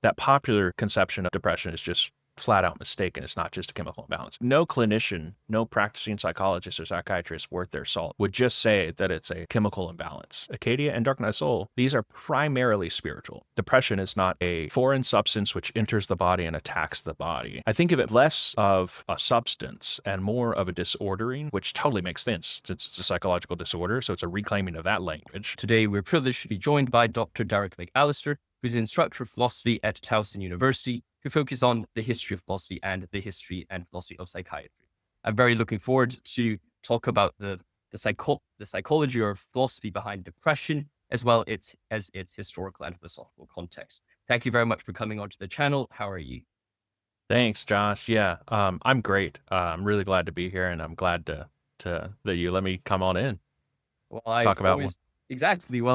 that popular conception of depression is just flat out mistaken. It's not just a chemical imbalance. No clinician, no practicing psychologist or psychiatrist worth their salt would just say that it's a chemical imbalance. Acadia and Dark Night Soul, these are primarily spiritual. Depression is not a foreign substance which enters the body and attacks the body. I think of it less of a substance and more of a disordering, which totally makes sense since it's a psychological disorder. So it's a reclaiming of that language. Today, we're privileged to be joined by Dr. Derek McAllister, who's an instructor of philosophy at Towson University, who focuses on the history of philosophy and the history and philosophy of psychiatry. I'm very looking forward to talk about the psychology or philosophy behind depression, as well as its historical and philosophical context. Thank you very much for coming onto the channel. How are you? Thanks, Josh. Yeah, I'm great. I'm really glad to be here, and I'm glad to that you let me come on in, Well, talk I've about one. always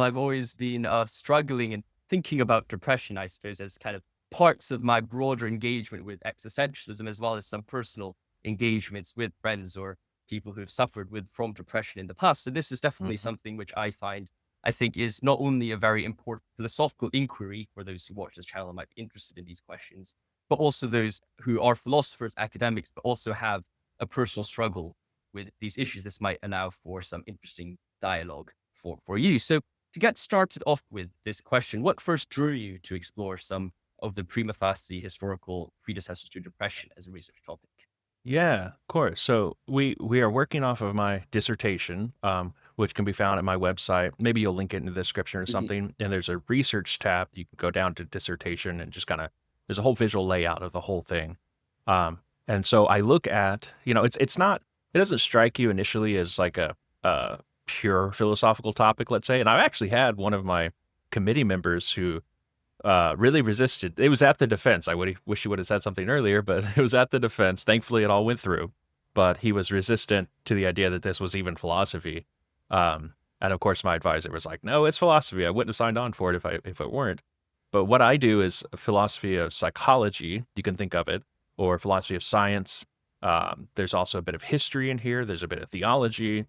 I've always been struggling and thinking about depression, I suppose, as kind of parts of my broader engagement with existentialism, as well as some personal engagements with friends or people who have suffered from depression in the past. So this is definitely Mhm. something which I think is not only a very important philosophical inquiry for those who watch this channel and might be interested in these questions, but also those who are philosophers, academics, but also have a personal struggle with these issues. This might allow for some interesting dialogue for you. So to get started off with this question, what first drew you to explore some of the prima facie historical predecessors to depression as a research topic? Yeah, of course. So we are working off of my dissertation, which can be found at my website. Maybe you'll link it in the description or Mhm. something. And there's a research tab. You can go down to dissertation and just kind of there's a whole visual layout of the whole thing. And so I look at, it's not it doesn't strike you initially as like a pure philosophical topic, let's say. And I've actually had one of my committee members who really resisted. It was at the defense. Wish he would have said something earlier, but it was at the defense. Thankfully, it all went through. But he was resistant to the idea that this was even philosophy. And of course, my advisor was like, "No, it's philosophy. I wouldn't have signed on for it if it weren't." But what I do is a philosophy of psychology. You can think of it, or philosophy of science. There's also a bit of history in here. There's a bit of theology.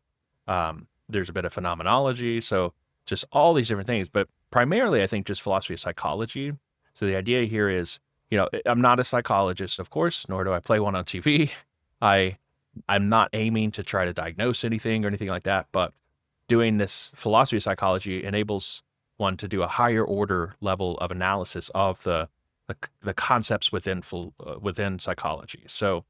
There's a bit of phenomenology. So just all these different things. But primarily, I think just philosophy of psychology. So the idea here is, I'm not a psychologist, of course, nor do I play one on TV. I I'm not aiming to try to diagnose anything or anything like that, but doing this philosophy of psychology enables one to do a higher order level of analysis of the concepts within psychology. So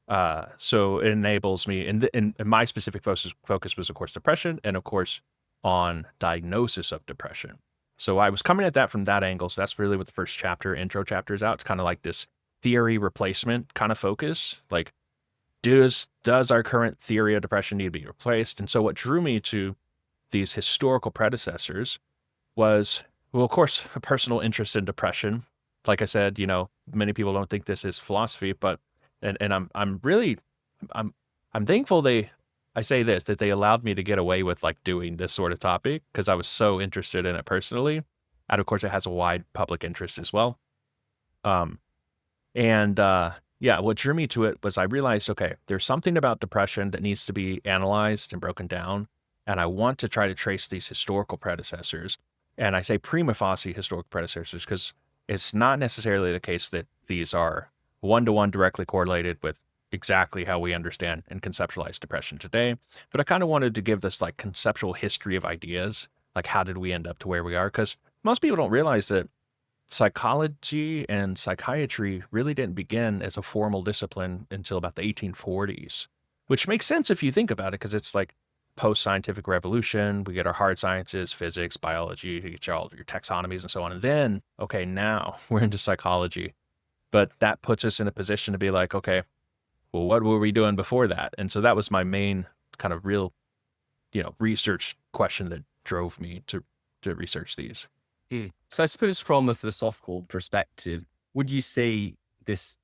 it enables me, and my specific focus was, of course, depression, and of course, on diagnosis of depression. So I was coming at that from that angle. So that's really what the first intro chapter is out. It's kind of like this theory replacement kind of focus. Like, does our current theory of depression need to be replaced? And so what drew me to these historical predecessors was, well, of course, a personal interest in depression. Like I said, many people don't think this is philosophy, but and I'm really I'm I'm thankful I say this that they allowed me to get away with like doing this sort of topic because I was so interested in it personally. And of course, it has a wide public interest as well. Um, and yeah, what drew me to it was I realized, okay, there's something about depression that needs to be analyzed and broken down. And I want to try to trace these historical predecessors. And I say prima facie historical predecessors because it's not necessarily the case that these are one to one directly correlated with exactly how we understand and conceptualize depression today. But I kind of wanted to give this like conceptual history of ideas. Like, how did we end up to where we are? Because most people don't realize that psychology and psychiatry really didn't begin as a formal discipline until about the 1840s, which makes sense if you think about it, because it's like post-scientific revolution. We get our hard sciences, physics, biology, you get all your taxonomies and so on. And then, okay, now we're into psychology. But that puts us in a position to be like, okay, well, what were we doing before that? And so that was my main kind of real, research question that drove me to research these. So I suppose from a philosophical perspective, would you say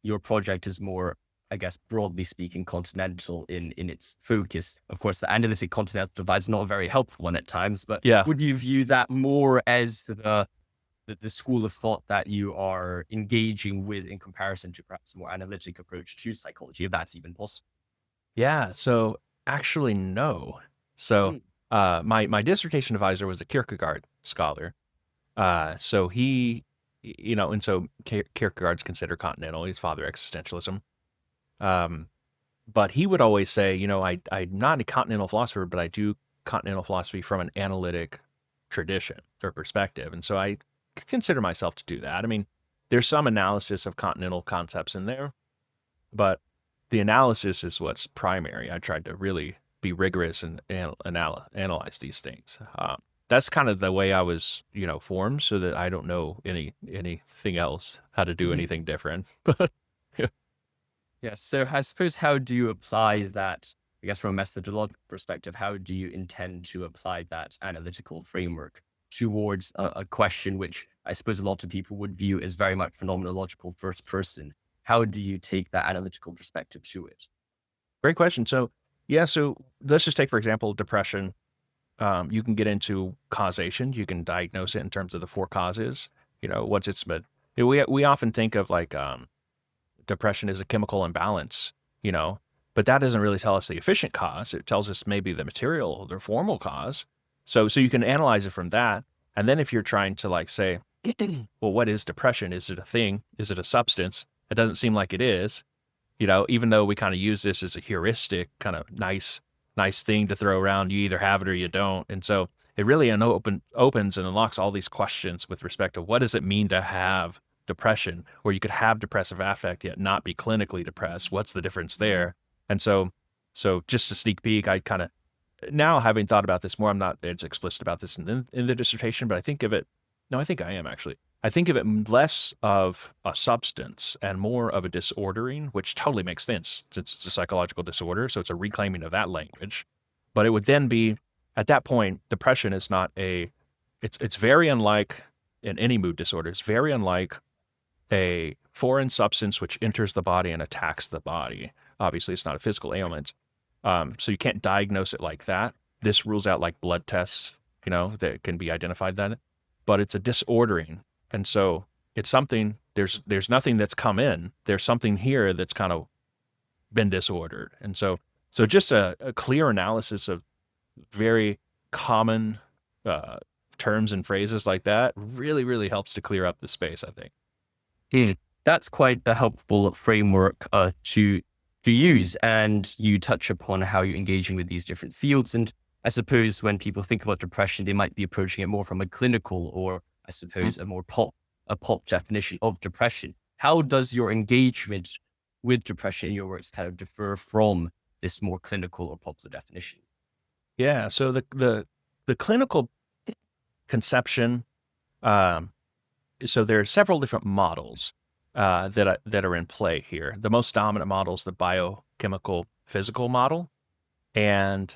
your project is more, I guess, broadly speaking, continental in its focus? Of course, the analytic continental divide's not a very helpful one at times, but Yeah. would you view that more as the school of thought that you are engaging with in comparison to perhaps a more analytic approach to psychology, if that's even possible? Yeah, so actually, no. So, Mm. my dissertation advisor was a Kierkegaard scholar. So and so Kierkegaard's considered Continental. He's father existentialism. Um, but he would always say, I'm not a Continental philosopher, but I do Continental philosophy from an analytic tradition or perspective. And so I consider myself to do that. I mean, there's some analysis of Continental concepts in there, but the analysis is what's primary. I tried to really be rigorous and analyze these things. That's kind of the way I was, formed, so that I don't know anything else, how to do Mhm. anything different. But yeah. Yeah. So I suppose, how do you apply that? I guess from a methodological perspective, how do you intend to apply that analytical framework towards a question which I suppose a lot of people would view as very much phenomenological first person? How do you take that analytical perspective to it? Great question. So yeah, so let's just take for example depression. You can get into causation. You can diagnose it in terms of the four causes. What's its but we often think of like depression as a chemical imbalance. You know, but that doesn't really tell us the efficient cause. It tells us maybe the material, the formal cause. So you can analyze it from that. And then if you're trying to like say, well, what is depression? Is it a thing? Is it a substance? It doesn't seem like it is. Even though we kind of use this as a heuristic, kind of nice thing to throw around, you either have it or you don't. And so it really opens and unlocks all these questions with respect to what does it mean to have depression, where you could have depressive affect yet not be clinically depressed. What's the difference there? And so just a sneak peek, I kind of now having thought about this more, I'm not as explicit about this in the dissertation, but I think of it. No, I think I am actually. I think of it less of a substance and more of a disordering, which totally makes sense since it's a psychological disorder. So it's a reclaiming of that language. But it would then be at that point, depression is not it's very unlike in any mood disorder. It's very unlike a foreign substance which enters the body and attacks the body. Obviously, it's not a physical ailment. So you can't diagnose it like that. This rules out like blood tests, that can be identified then. But it's a disordering. And so it's something, there's nothing that's come in. There's something here that's kind of been disordered. And so just a clear analysis of very common terms and phrases like that really, really helps to clear up the space, I think. That's quite a helpful framework to use. And you touch upon how you're engaging with these different fields. And I suppose when people think about depression, they might be approaching it more from a clinical, or I suppose a more pop definition of depression. How does your engagement with depression in your works kind of differ from this more clinical or popular definition? Yeah. So the clinical conception, so there are several different models that are in play here. The most dominant model is the biochemical physical model, and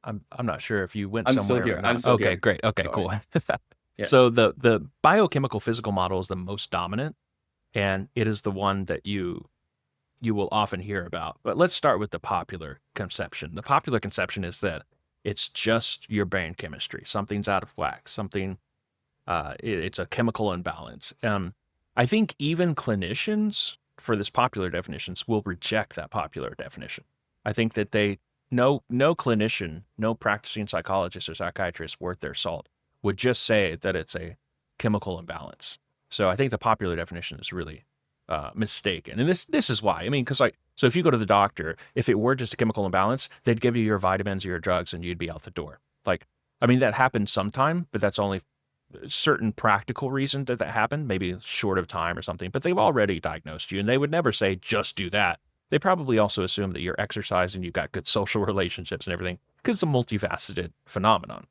I'm not sure if you went I'm somewhere still here. or I'm not. still Okay, here. great. Okay, Go cool. ahead. Yeah. So the biochemical physical model is the most dominant, and it is the one that you will often hear about. But let's start with the popular conception. The popular conception is that it's just your brain chemistry. Something's out of whack. It's a chemical imbalance. I think even clinicians for this popular definitions will reject that popular definition. I think that no clinician, no practicing psychologist or psychiatrist worth their salt would just say that it's a chemical imbalance. So I think the popular definition is really mistaken. And this is why. I mean, because so if you go to the doctor, if it were just a chemical imbalance, they'd give you your vitamins or your drugs and you'd be out the door. Like, I mean, that happens sometime, but that's only certain practical reason that happened, maybe short of time or something, but they've already diagnosed you and they would never say, just do that. They probably also assume that you're exercising, you've got good social relationships and everything, because it's a multifaceted phenomenon.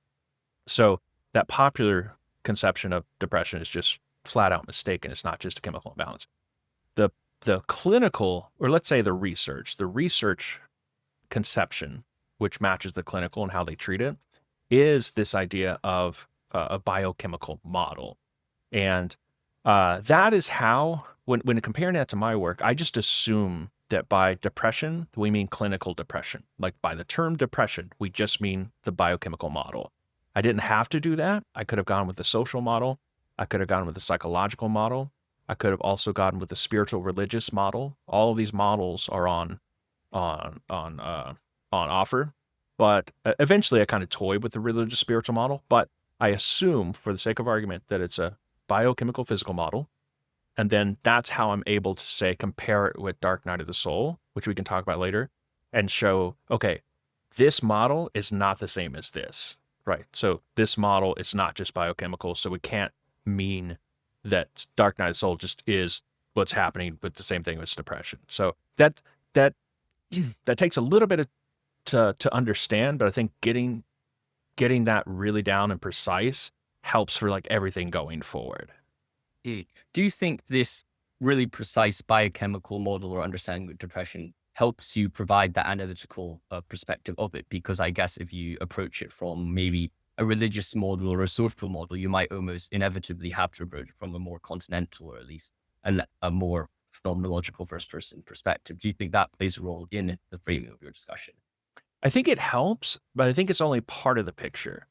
So that popular conception of depression is just flat out mistaken. It's not just a chemical imbalance. The the clinical, or let's say the research conception, which matches the clinical and how they treat it, is this idea of a biochemical model. And that is how, when comparing that to my work, I just assume that by depression, we mean clinical depression. Like by the term depression, we just mean the biochemical model. I didn't have to do that. I could have gone with the social model. I could have gone with the psychological model. I could have also gone with the spiritual religious model. All of these models are on offer. But eventually I kind of toyed with the religious spiritual model. But I assume, for the sake of argument, that it's a biochemical physical model. And then that's how I'm able to say, compare it with Dark Night of the Soul, which we can talk about later, and show, okay, this model is not the same as this, right? So this model is not just biochemical, so it can't mean that Dark Night of the Soul just is what's happening with the same thing with depression. So that that takes a little bit of, to understand, but I think getting that really down and precise helps for like everything going forward. Do you think this really precise biochemical model or understanding of depression helps you provide that analytical perspective of it? Because I guess if you approach it from maybe a religious model or a social model, you might almost inevitably have to approach it from a more continental or at least a more phenomenological first person perspective. Do you think that plays a role in the framing of your discussion? I think it helps, but I think it's only part of the picture.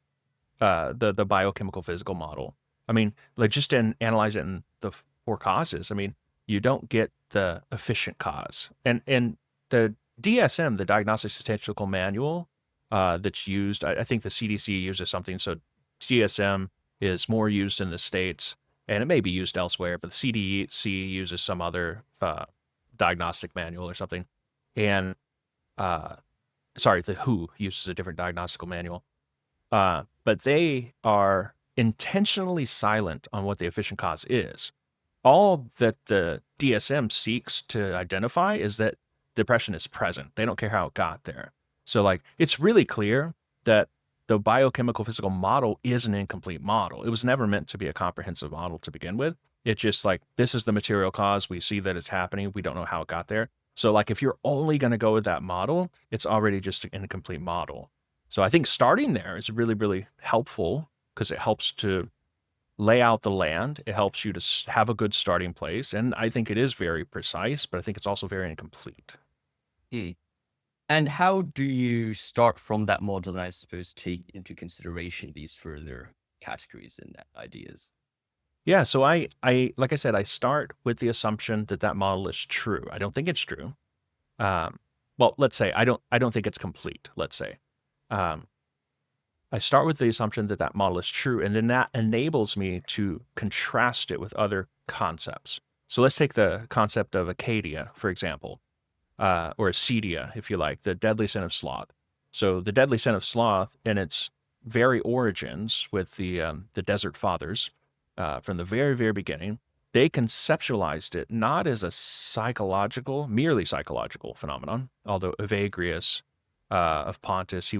The biochemical physical model. I mean, like just in analyze it in the four causes. I mean, you don't get the efficient cause, and the DSM, the Diagnostic Statistical Manual, that's used. I think the CDC uses something. So DSM is more used in the States, and it may be used elsewhere, but the CDC uses some other diagnostic manual or something. And sorry, the WHO uses a different diagnostical manual. But they are intentionally silent on what the efficient cause is. All that the DSM seeks to identify is that depression is present. They don't care how it got there. So, like, it's really clear that the biochemical physical model is an incomplete model. It was never meant to be a comprehensive model to begin with. It's just like, this is the material cause. We see that it's happening. We don't know how it got there. So, like, if you're only going to go with that model, it's already just an incomplete model. So I think starting there is really, really helpful because it helps to lay out the land. It helps you to have a good starting place. And I think it is very precise, but I think it's also very incomplete. Mm. And how do you start from that model and I suppose take into consideration these further categories and ideas? Yeah. So like I said, I start with the assumption that that model is true. I don't think it's true. Well, let's say I don't think it's complete. Let's say. Um, I start with the assumption that that model is true, and then that enables me to contrast it with other concepts. So let's take the concept of Acedia, for example, or Acedia, if you like, the deadly sin of sloth. So the deadly sin of sloth, in its very origins with the Desert Fathers, from the very, very beginning, they conceptualized it not as a merely psychological phenomenon, although Evagrius of Pontus,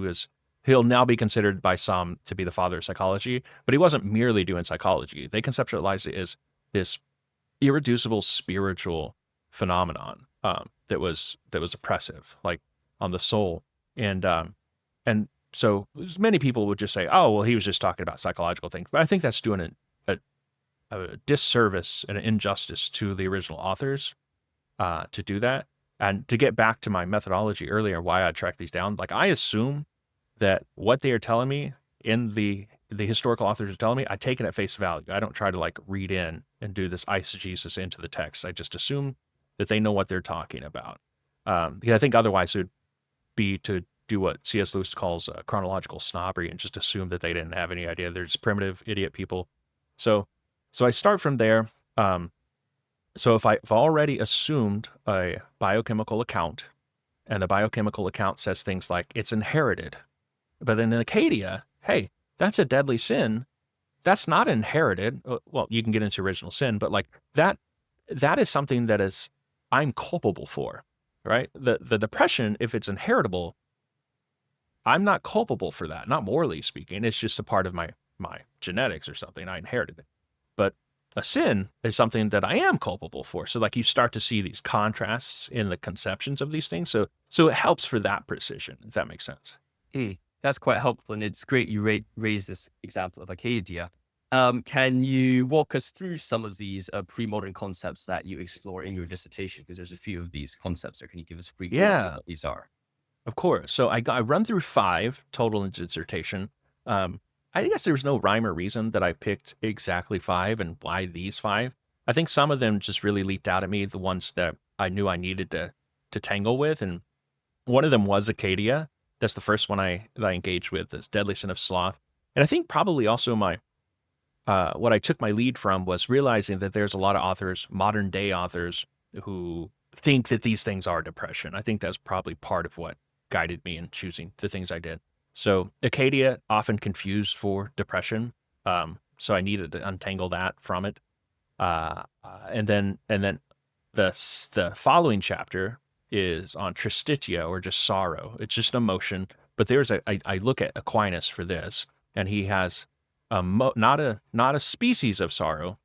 he'll now be considered by some to be the father of psychology, but he wasn't merely doing psychology. They conceptualized it as this irreducible spiritual phenomenon that was oppressive, like on the soul, and so many people would just say, "Oh, well, he was just talking about psychological things," but I think that's doing a disservice and an injustice to the original authors to do that. And to get back to my methodology earlier, why I track these down, like I assume that what they are telling me in the historical authors are telling me, I take it at face value. I don't try to like read in and do this eisegesis into the text. I just assume that they know what they're talking about. Because I think otherwise it would be to do what C.S. Lewis calls chronological snobbery and just assume that they didn't have any idea. They're just primitive idiot people. So I start from there. So if I've already assumed a biochemical account, and the biochemical account says things like it's inherited, but then in Acedia, hey, that's a deadly sin. That's not inherited. Well, you can get into original sin, but like that is something that is I'm culpable for, right? The depression, if it's inheritable, I'm not culpable for that, not morally speaking. It's just a part of my genetics or something. I inherited it. But a sin is something that I am culpable for. So like you start to see these contrasts in the conceptions of these things. So it helps for that precision, if that makes sense. That's quite helpful. And it's great you raised this example of Acedia. Can you walk us through some of these pre-modern concepts that you explore in your dissertation? Because there's a few of these concepts. So can you give us a brief overview of what these are? Of course. So I run through 5 total in dissertation. I guess there was no rhyme or reason that I picked exactly 5 and why these 5. I think some of them just really leaped out at me, the ones that I knew I needed to tangle with. And one of them was Acedia. That's the first one that I engaged with, this deadly sin of sloth. And I think probably also my what I took my lead from was realizing that there's a lot of authors, modern day authors, who think that these things are depression. I think that's probably part of what guided me in choosing the things I did. So Acadia often confused for depression. So I needed to untangle that from it. And then the following chapter is on tristitia, or just sorrow. It's just emotion. But I look at Aquinas for this, and he has not a species of sorrow,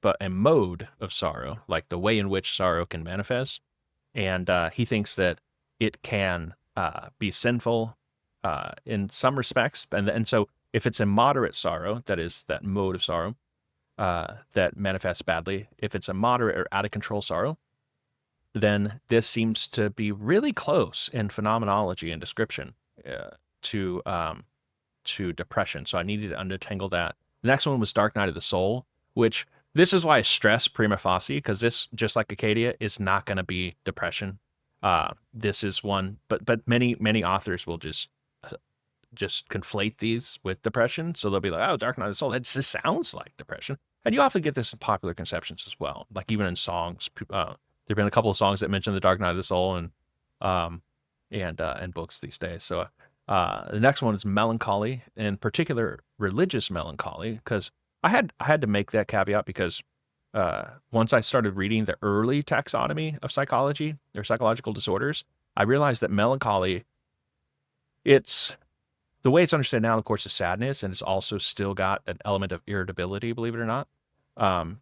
but a mode of sorrow, like the way in which sorrow can manifest. And he thinks that it can be sinful in some respects, and so if it's a moderate sorrow, that is that mode of sorrow that manifests badly. If it's a moderate or out of control sorrow, then this seems to be really close in phenomenology and description uh, to depression. So I needed to untangle that. The next one was Dark Night of the Soul, which this is why I stress prima facie, because this, just like Acadia, is not going to be depression. This is one, but many authors will just conflate these with depression. So they'll be like, oh, Dark Night of the Soul, it just sounds like depression. And you often get this in popular conceptions as well. Like even in songs, there've been a couple of songs that mention the Dark Night of the Soul and books these days. So the next one is Melancholy, in particular religious melancholy, because I had to make that caveat because once I started reading the early taxonomy of psychology or psychological disorders, I realized that melancholy, it's the way it's understood now, of course, is sadness, and it's also still got an element of irritability, believe it or not. Um,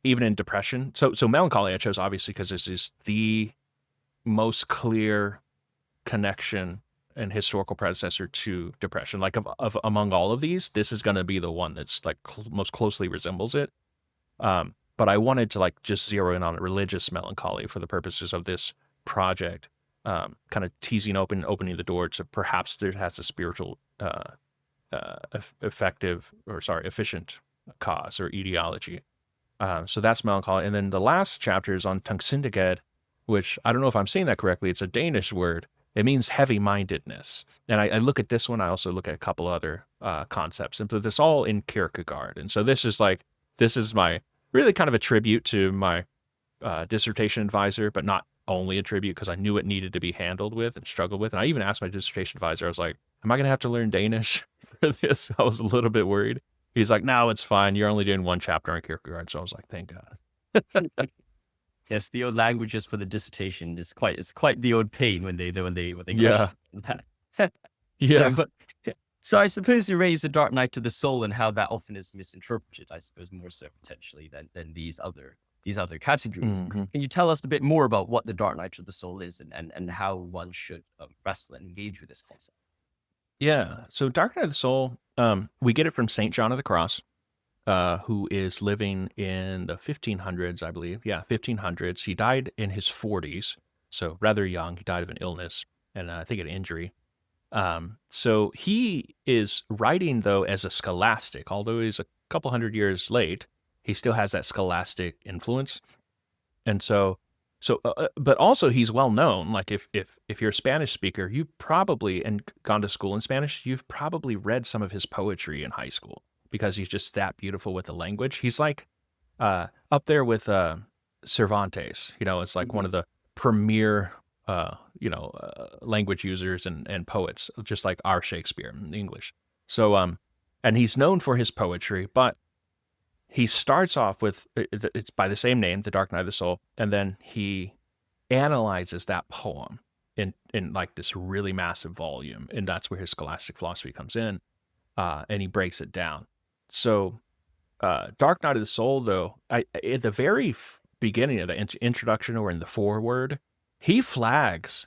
Even in depression. So melancholy I chose obviously because this is the most clear connection and historical predecessor to depression. Like of among all of these, this is going to be the one that's like most closely resembles it. But I wanted to like just zero in on religious melancholy for the purposes of this project, kind of opening the door to perhaps there has a spiritual, efficient cause or etiology. So that's melancholy. And then the last chapter is on tungsindighed, which I don't know if I'm saying that correctly. It's a Danish word. It means heavy-mindedness. And I look at this one. I also look at a couple other concepts. And so this all in Kierkegaard. And so this is my really kind of a tribute to my dissertation advisor, but not only a tribute because I knew it needed to be handled with and struggled with. And I even asked my dissertation advisor, I was like, am I going to have to learn Danish for this? I was a little bit worried. He's like, no, it's fine. You're only doing one chapter on Kierkegaard. So I was like, thank God. Yes, the old languages for the dissertation is quite the old pain when they Yeah. question that. Yeah. But so I suppose you raised the Dark Night of the Soul and how that often is misinterpreted. I suppose more so potentially than these other categories. Mm-hmm. Can you tell us a bit more about what the Dark Night of the Soul is and how one should wrestle and engage with this concept? Yeah. So Dark Night of the Soul, we get it from Saint John of the Cross, who is living in the 1500s, I believe. Yeah, 1500s. He died in his 40s, so rather young. He died of an illness and I think an injury. So he is writing, though, as a scholastic. Although he's a couple hundred years late, he still has that scholastic influence. And but also he's well known. Like if you're a Spanish speaker, you've probably and gone to school in Spanish, you've probably read some of his poetry in high school because he's just that beautiful with the language. He's like up there with Cervantes. It's like one of the premier language users and poets, just like our Shakespeare in English. So and he's known for his poetry, but he starts off with it's by the same name, The Dark Night of the Soul, and then he analyzes that poem in like this really massive volume, and that's where his scholastic philosophy comes in, and he breaks it down. So, Dark Night of the Soul, though, at the very beginning of the introduction or in the foreword, he flags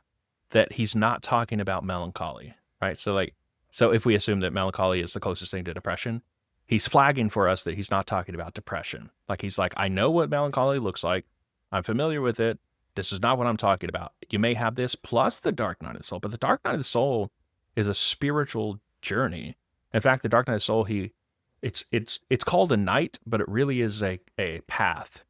that he's not talking about melancholy, right? So if we assume that melancholy is the closest thing to depression, he's flagging for us that he's not talking about depression. Like he's like, I know what melancholy looks like. I'm familiar with it. This is not what I'm talking about. You may have this plus the Dark Night of the Soul, but the Dark Night of the Soul is a spiritual journey. In fact, the Dark Night of the Soul, it's called a night, but it really is a path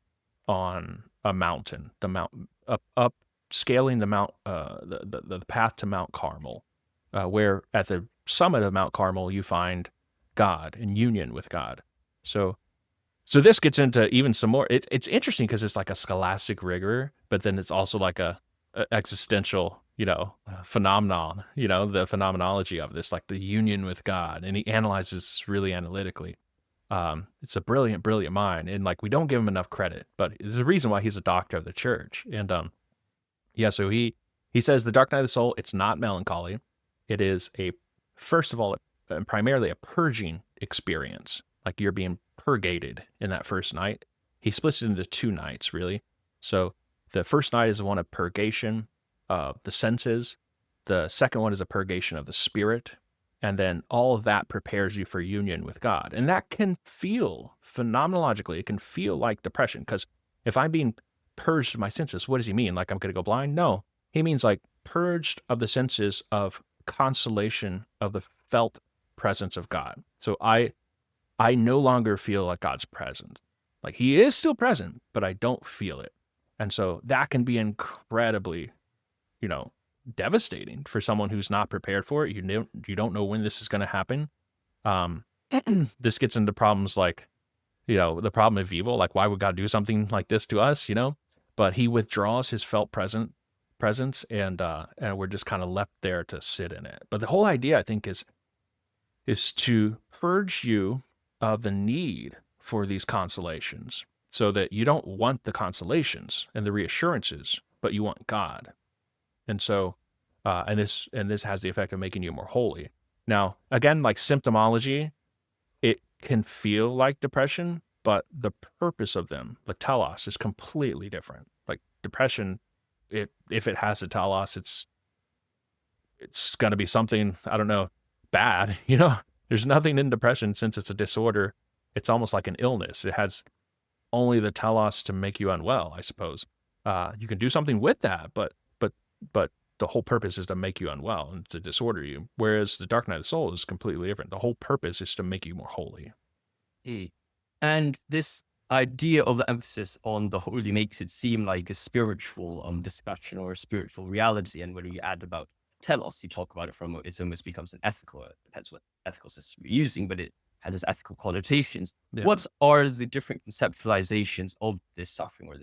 on a mountain. The mountain up scaling the mount, the path to Mount Carmel, where at the summit of Mount Carmel you find God and union with God. So so this gets into even some more. It's interesting because it's like a scholastic rigor, but then it's also like a existential, phenomenon. The phenomenology of this, like the union with God, and he analyzes really analytically. It's a brilliant, brilliant mind, and like we don't give him enough credit, but there's a reason why he's a doctor of the church. And yeah, so he says the dark night of the soul. It's not melancholy. It is first of all, primarily a purging experience. Like you're being purgated in that first night. He splits it into 2 nights, really. So the first night is the one of purgation of the senses. The second one is a purgation of the spirit. And then all of that prepares you for union with God. And that can feel, phenomenologically, it can feel like depression. Because if I'm being purged of my senses, what does he mean? Like I'm going to go blind? No. He means like purged of the senses of consolation of the felt presence of God. So I no longer feel like God's present. Like he is still present, but I don't feel it. And so that can be incredibly, you know, devastating for someone who's not prepared for it. You don't know when this is going to happen. Um, this gets into problems like, the problem of evil. Like, why would God do something like this to us? But he withdraws his felt presence, and we're just kind of left there to sit in it. But the whole idea, I think, is to purge you of the need for these consolations, so that you don't want the consolations and the reassurances, but you want God. And so, and this has the effect of making you more holy. Now, again, like symptomology, it can feel like depression, but the purpose of them, the telos, is completely different. Like depression, if it has a telos, it's going to be something, I don't know, bad. There's nothing in depression, since it's a disorder. It's almost like an illness. It has only the telos to make you unwell, I suppose. You can do something with that, but the whole purpose is to make you unwell and to disorder you. Whereas the dark night of the soul is completely different. The whole purpose is to make you more holy. Mm. And this idea of the emphasis on the holy makes it seem like a spiritual discussion or a spiritual reality. And when you add about telos, you talk about it from it almost becomes an ethical. It depends what ethical system you're using, but it has its ethical connotations. Yeah. What are the different conceptualizations of this suffering or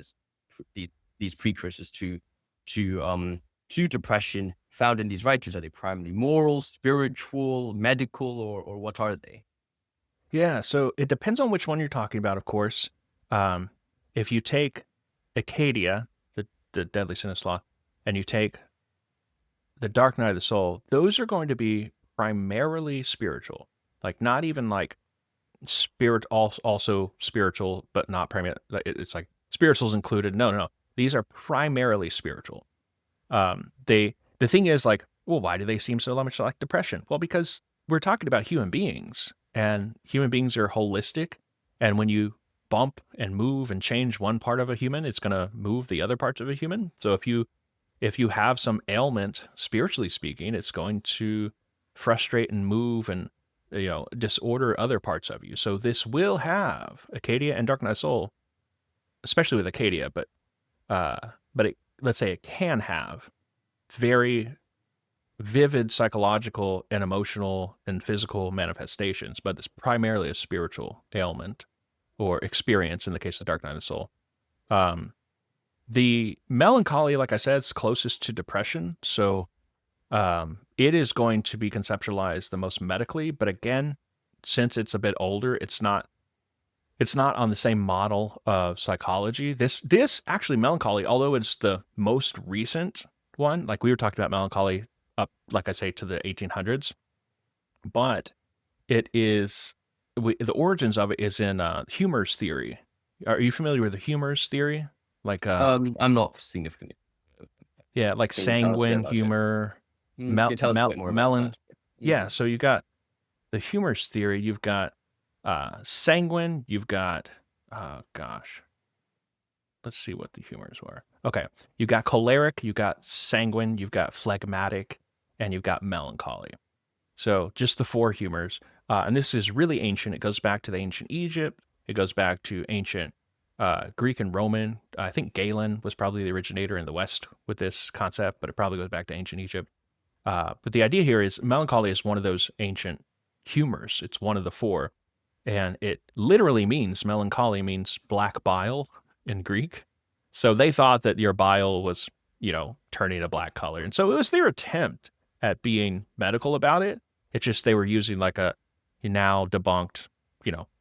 these precursors to depression found in these writers? Are they primarily moral, spiritual, medical, or what are they? Yeah, so it depends on which one you're talking about, of course. If you take Acedia, the deadly sin of sloth, and you take the dark night of the soul, those are going to be primarily spiritual. Like not even like spirit, also spiritual, but not primarily. It's like spirituals included. No, no, no. These are primarily spiritual. The thing is like, well, why do they seem so much like depression? Well, because we're talking about human beings, and human beings are holistic. And when you bump and move and change one part of a human, it's going to move the other parts of a human. So if you have some ailment, spiritually speaking, it's going to frustrate and move and disorder other parts of you. So this will have Acedia and Dark Night of the Soul, especially with Acedia, let's say it can have very vivid psychological and emotional and physical manifestations, but it's primarily a spiritual ailment or experience in the case of the Dark Night of the Soul. The melancholy, like I said, is closest to depression, so it is going to be conceptualized the most medically. But again, since it's a bit older, it's not on the same model of psychology. This actually, melancholy, although it's the most recent one, like we were talking about melancholy up, like I say, to the 1800s, but it is the origins of it is in humor's theory. Are you familiar with the humor's theory? Like I'm not significantly. yeah, like Can you tell us a bit sanguine about it? humor, Can you tell us a bit more about melon. that? Yeah, so you got the humorous theory. You've got sanguine. You've got gosh, let's see what the humors were. Okay, you got choleric. You got sanguine. You've got phlegmatic, and you've got melancholy. So just the 4 humors. And this is really ancient. It goes back to the ancient Egypt. It goes back to ancient Greek and Roman. I think Galen was probably the originator in the West with this concept, but it probably goes back to ancient Egypt. But the idea here is melancholy is one of those ancient humors. It's one of the 4. and it literally means melancholy means black bile in Greek. So they thought that your bile was, turning a black color. And so it was their attempt at being medical about it. It's just they were using like a now debunked,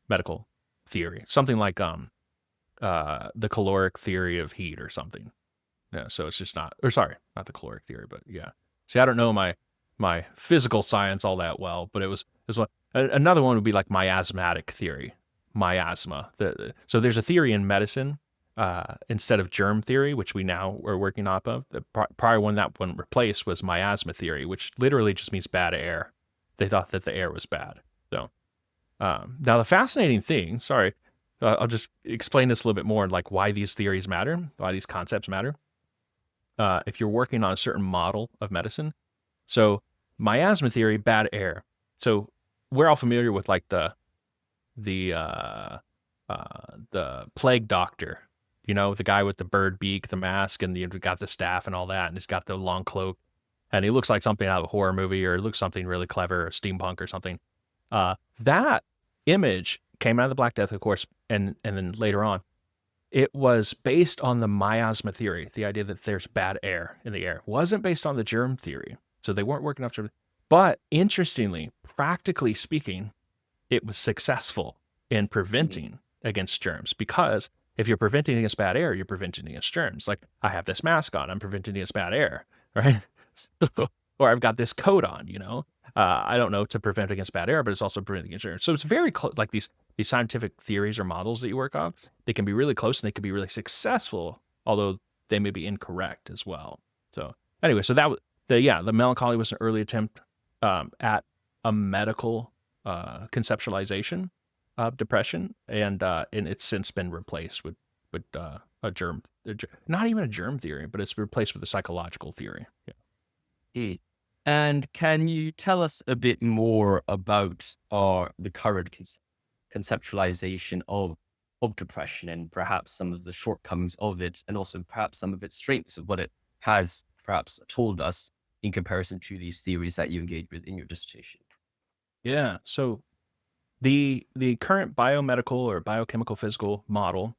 medical theory, something like the caloric theory of heat or something. Yeah, so it's just not, or sorry, not the caloric theory, but yeah. See, I don't know my physical science all that well, but it was what another one would be like miasmatic theory, miasma. So there's a theory in medicine instead of germ theory, which we now are working off of. The prior one that one replaced was miasma theory, which literally just means bad air. They thought that the air was bad. So now the fascinating thing, sorry, I'll just explain this a little bit more, like why these theories matter, why these concepts matter. If you're working on a certain model of medicine, so miasma theory, bad air. So we're all familiar with like the plague doctor, the guy with the bird beak, the mask, and you've got the staff and all that, and he's got the long cloak, and he looks like something out of a horror movie, or it looks something really clever, or steampunk or something. That image came out of the Black Death, of course, and then later on, it was based on the miasma theory, the idea that there's bad air in the air. It wasn't based on the germ theory, so they weren't working off germ. But interestingly, practically speaking, it was successful in preventing against germs, because if you're preventing against bad air, you're preventing against germs. Like, I have this mask on, I'm preventing against bad air, right? Or I've got this coat on, I don't know, to prevent against bad air, but it's also preventing against germs. So it's very close, like these scientific theories or models that you work on, they can be really close and they can be really successful, although they may be incorrect as well. So anyway, so that was the melancholy was an early attempt at a medical conceptualization of depression, and it's since been replaced with a germ, not even a germ theory, but it's replaced with a psychological theory. Yeah. And can you tell us a bit more about the current conceptualization of depression, and perhaps some of the shortcomings of it, and also perhaps some of its strengths of what it has perhaps told us in comparison to these theories that you engage with in your dissertation? Yeah. So the current biomedical or biochemical physical model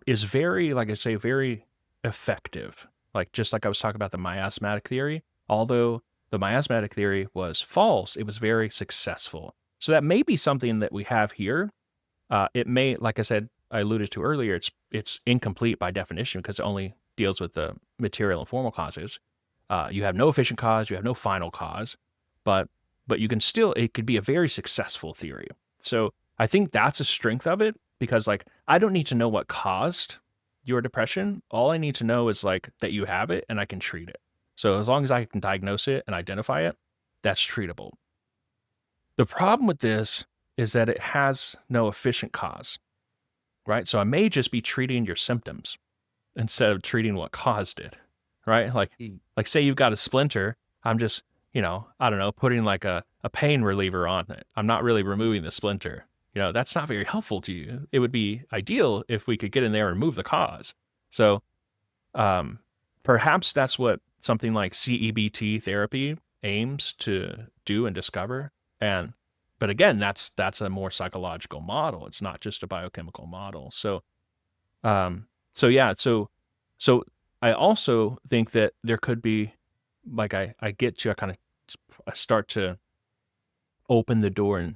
is very, like I say, very effective. Like, just like I was talking about the miasmatic theory, although the miasmatic theory was false, it was very successful. So that may be something that we have here. It may, like I said, I alluded to earlier, it's incomplete by definition because it only deals with the material and formal causes. You have no efficient cause, you have no final cause, but you can still, it could be a very successful theory. So I think that's a strength of it, because like, I don't need to know what caused your depression. All I need to know is like that you have it and I can treat it. So as long as I can diagnose it and identify it, that's treatable. The problem with this is that it has no efficient cause, right? So I may just be treating your symptoms instead of treating what caused it, right? Like say you've got a splinter, I'm just, I don't know, putting like a pain reliever on it. I'm not really removing the splinter. That's not very helpful to you. It would be ideal if we could get in there and remove the cause. So perhaps that's what something like CEBT therapy aims to do and discover. But again, that's a more psychological model. It's not just a biochemical model. So I also think that there could be, like I start to open the door and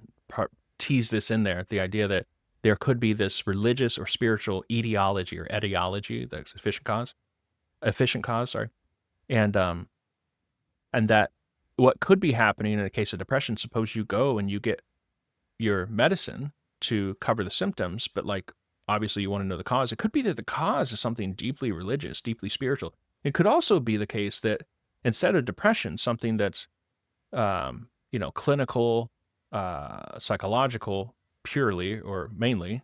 tease this in there, the idea that there could be this religious or spiritual etiology or etiology, that's efficient cause, sorry. And that what could be happening in a case of depression, suppose you go and you get your medicine to cover the symptoms, but like, obviously you want to know the cause. It could be that the cause is something deeply religious, deeply spiritual. It could also be the case that instead of depression, something that's, clinical, psychological purely or mainly,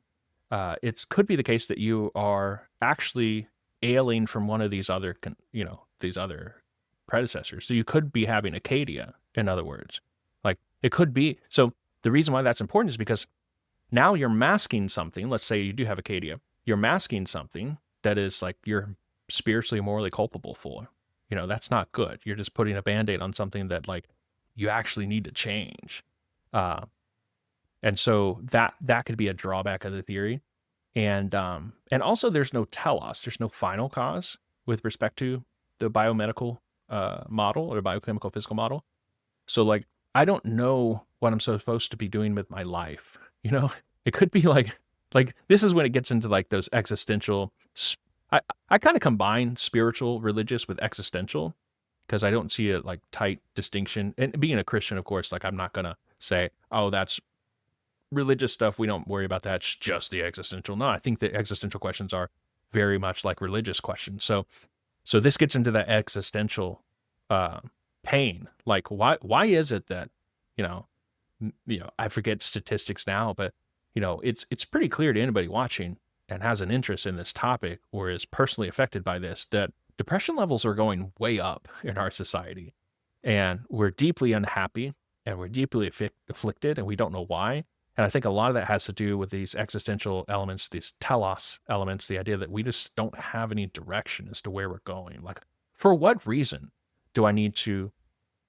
it could be the case that you are actually ailing from one of these other, these other predecessors. So you could be having Acedia, in other words. Like, it could be. So the reason why that's important is because now you're masking something. Let's say you do have Acedia. You're masking something that is like you're spiritually, morally culpable for. That's not good. You're just putting a Band-Aid on something that like you actually need to change. And so that could be a drawback of the theory. And also there's no telos, there's no final cause with respect to the biomedical model or biochemical physical model. So like I don't know what I'm supposed to be doing with my life. You know, it could be like this is when it gets into like those existential. I I kind of combine spiritual, religious with existential because I don't see a like tight distinction. And being a Christian, of course, like I'm not gonna say, oh, that's religious stuff. We don't worry about that. It's just the existential. No, I think the existential questions are very much like religious questions. So this gets into that existential uh, pain. Like why is it that you know I forget statistics now, but it's pretty clear to anybody watching and has an interest in this topic or is personally affected by this that depression levels are going way up in our society, and we're deeply unhappy and we're deeply afflicted and we don't know why. And I think a lot of that has to do with these existential elements, these telos elements, the idea that we just don't have any direction as to where we're going. Like, for what reason do I need to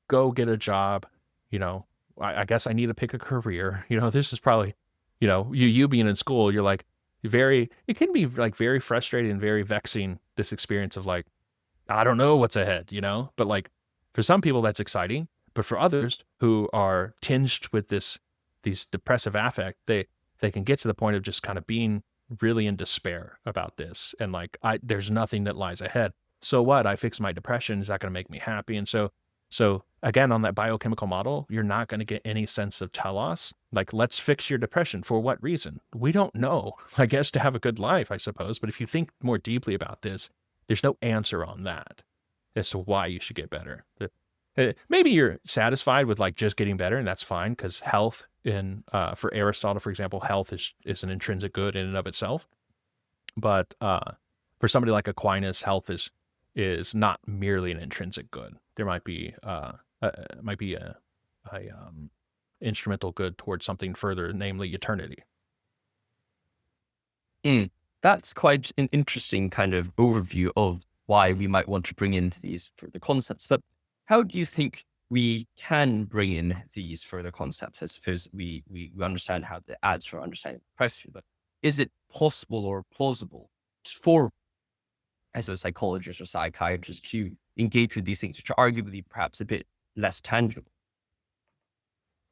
go get a job? You know, I guess I need to pick a career. This is probably, you being in school, you're like it can be like very frustrating and very vexing, this experience of like, I don't know what's ahead, but like for some people that's exciting, but for others who are tinged with these depressive affect, they can get to the point of just kind of being really in despair about this. And like, there's nothing that lies ahead. So what? I fix my depression. Is that going to make me happy? And so again, on that biochemical model, you're not going to get any sense of telos. Like, let's fix your depression. For what reason? We don't know. I guess to have a good life, I suppose. But if you think more deeply about this, there's no answer on that as to why you should get better. Maybe you're satisfied with like just getting better, and that's fine because health for Aristotle, for example, health is an intrinsic good in and of itself. But for somebody like Aquinas, health is not merely an intrinsic good. There might be a instrumental good towards something further, namely eternity. Mm. That's quite an interesting kind of overview of why we might want to bring in these further concepts. But how do you think we can bring in these further concepts? I suppose we understand how the adds for understanding depression, but is it possible or plausible for, as a psychologist or psychiatrist, to engage with these things, which are arguably perhaps a bit less tangible?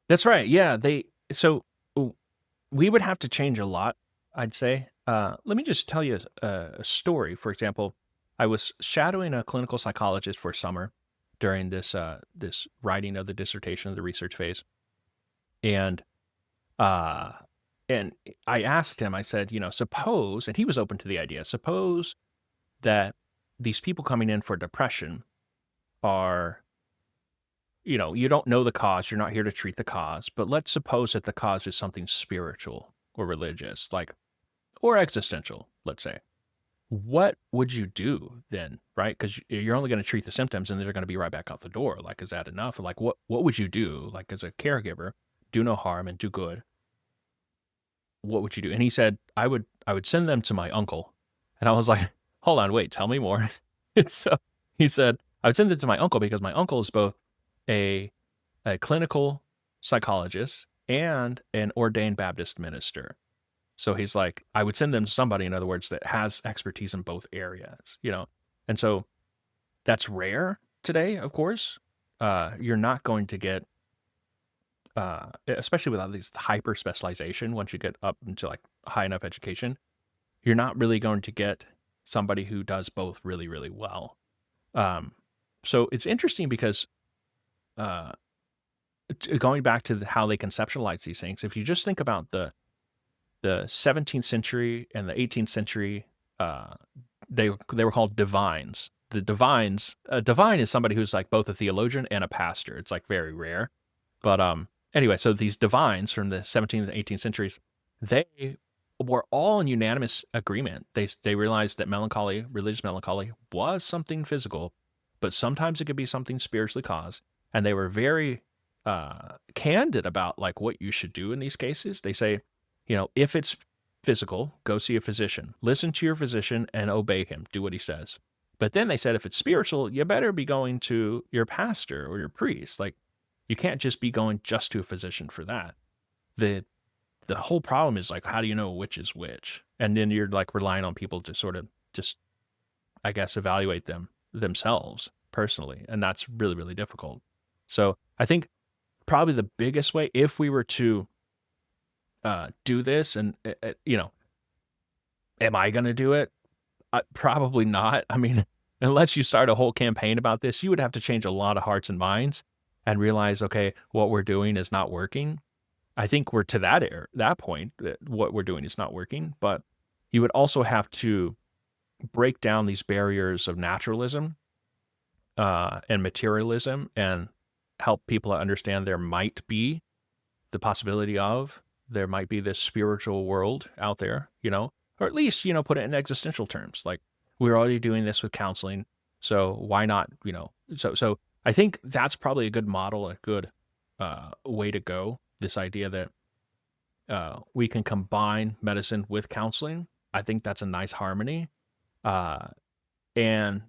That's right. Yeah, so we would have to change a lot, I'd say. Let me just tell you a story. For example, I was shadowing a clinical psychologist for summer during this writing of the dissertation of the research phase, and uh, and I asked him. I said, suppose, and he was open to the idea. Suppose that these people coming in for depression are, you don't know the cause. You're not here to treat the cause, but let's suppose that the cause is something spiritual or religious, like, or existential, let's say. What would you do then, right? Because you're only going to treat the symptoms and they're going to be right back out the door. Like, is that enough? Like, what would you do? Like, as a caregiver, do no harm and do good. What would you do? And he said, I would send them to my uncle. And I was like, hold on, wait, tell me more. And so he said, I would send them to my uncle because my uncle is both a clinical psychologist and an ordained Baptist minister. So he's like, I would send them to somebody, in other words, that has expertise in both areas, And so that's rare today, of course. You're not going to get, especially without these hyper specialization, once you get up into like high enough education, you're not really going to get somebody who does both really, really well. So it's interesting because going back to how they conceptualize these things, if you just think about the 17th century and the 18th century, they were called divines. The divines, a divine is somebody who's like both a theologian and a pastor. It's like very rare. But anyway, so these divines from the 17th and 18th centuries, they were all in unanimous agreement. They realized that melancholy, religious melancholy, was something physical, but sometimes it could be something spiritually caused. And they were very candid about like what you should do in these cases. They say, if it's physical, go see a physician. Listen to your physician and obey him. Do what he says. But then they said, if it's spiritual, you better be going to your pastor or your priest. Like, you can't just be going just to a physician for that. the whole problem is like, how do you know which is which? And then you're like relying on people to sort of just, I guess, evaluate them themselves personally. And that's really, really difficult. So I think probably the biggest way, if we were to do this, and, am I going to do it? Probably not. I mean, unless you start a whole campaign about this, you would have to change a lot of hearts and minds and realize, okay, what we're doing is not working. I think we're to that point that what we're doing is not working, but you would also have to break down these barriers of naturalism and materialism and help people understand there might be the possibility of there might be this spiritual world out there, or at least, put it in existential terms. Like we're already doing this with counseling. So why not, so I think that's probably a good model, a good way to go. This idea that we can combine medicine with counseling. I think that's a nice harmony. And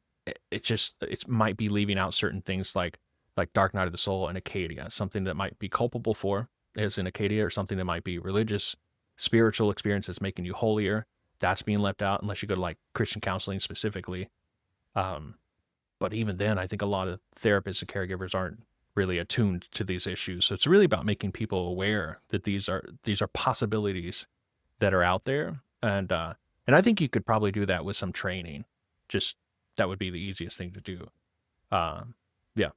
it might be leaving out certain things like Dark Night of the Soul and Acedia, something that might be culpable for as in Acedia, or something that might be religious, spiritual experiences making you holier. That's being left out unless you go to like Christian counseling specifically. But even then, I think a lot of therapists and caregivers aren't really attuned to these issues. So it's really about making people aware that these are possibilities that are out there. And I think you could probably do that with some training. Just that would be the easiest thing to do. Yeah.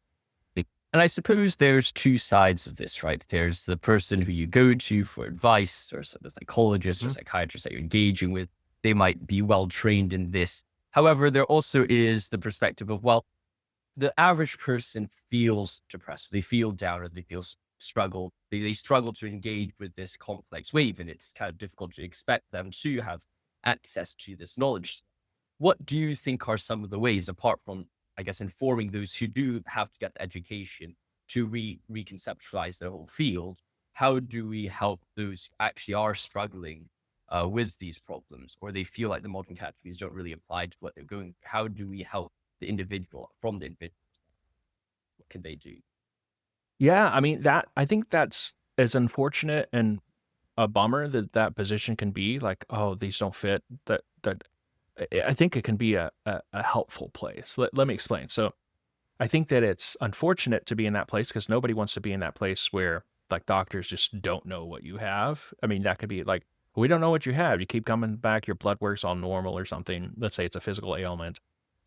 And I suppose there's two sides of this, right? There's the person who you go to for advice, or the psychologist or psychiatrist that you're engaging with. They might be well trained in this. However, there also is the perspective of, well, the average person feels depressed, they feel down, or they feel struggle. They struggle to engage with this complex wave, and it's kind of difficult to expect them to have access to this knowledge. What do you think are some of the ways, apart from, I guess, informing those who do have to get the education to reconceptualize their whole field? How do we help those who actually are struggling with these problems, or they feel like the modern categories don't really apply to what they're going through? How do we help the individual from the individual? What can they do? Yeah, I mean, I think that's as unfortunate and a bummer that position can be. Like, oh, these don't fit. That I think it can be a helpful place. Let me explain. So I think that it's unfortunate to be in that place because nobody wants to be in that place where like doctors just don't know what you have. I mean, that could be like, we don't know what you have. You keep coming back, your blood work's all normal or something. Let's say it's a physical ailment.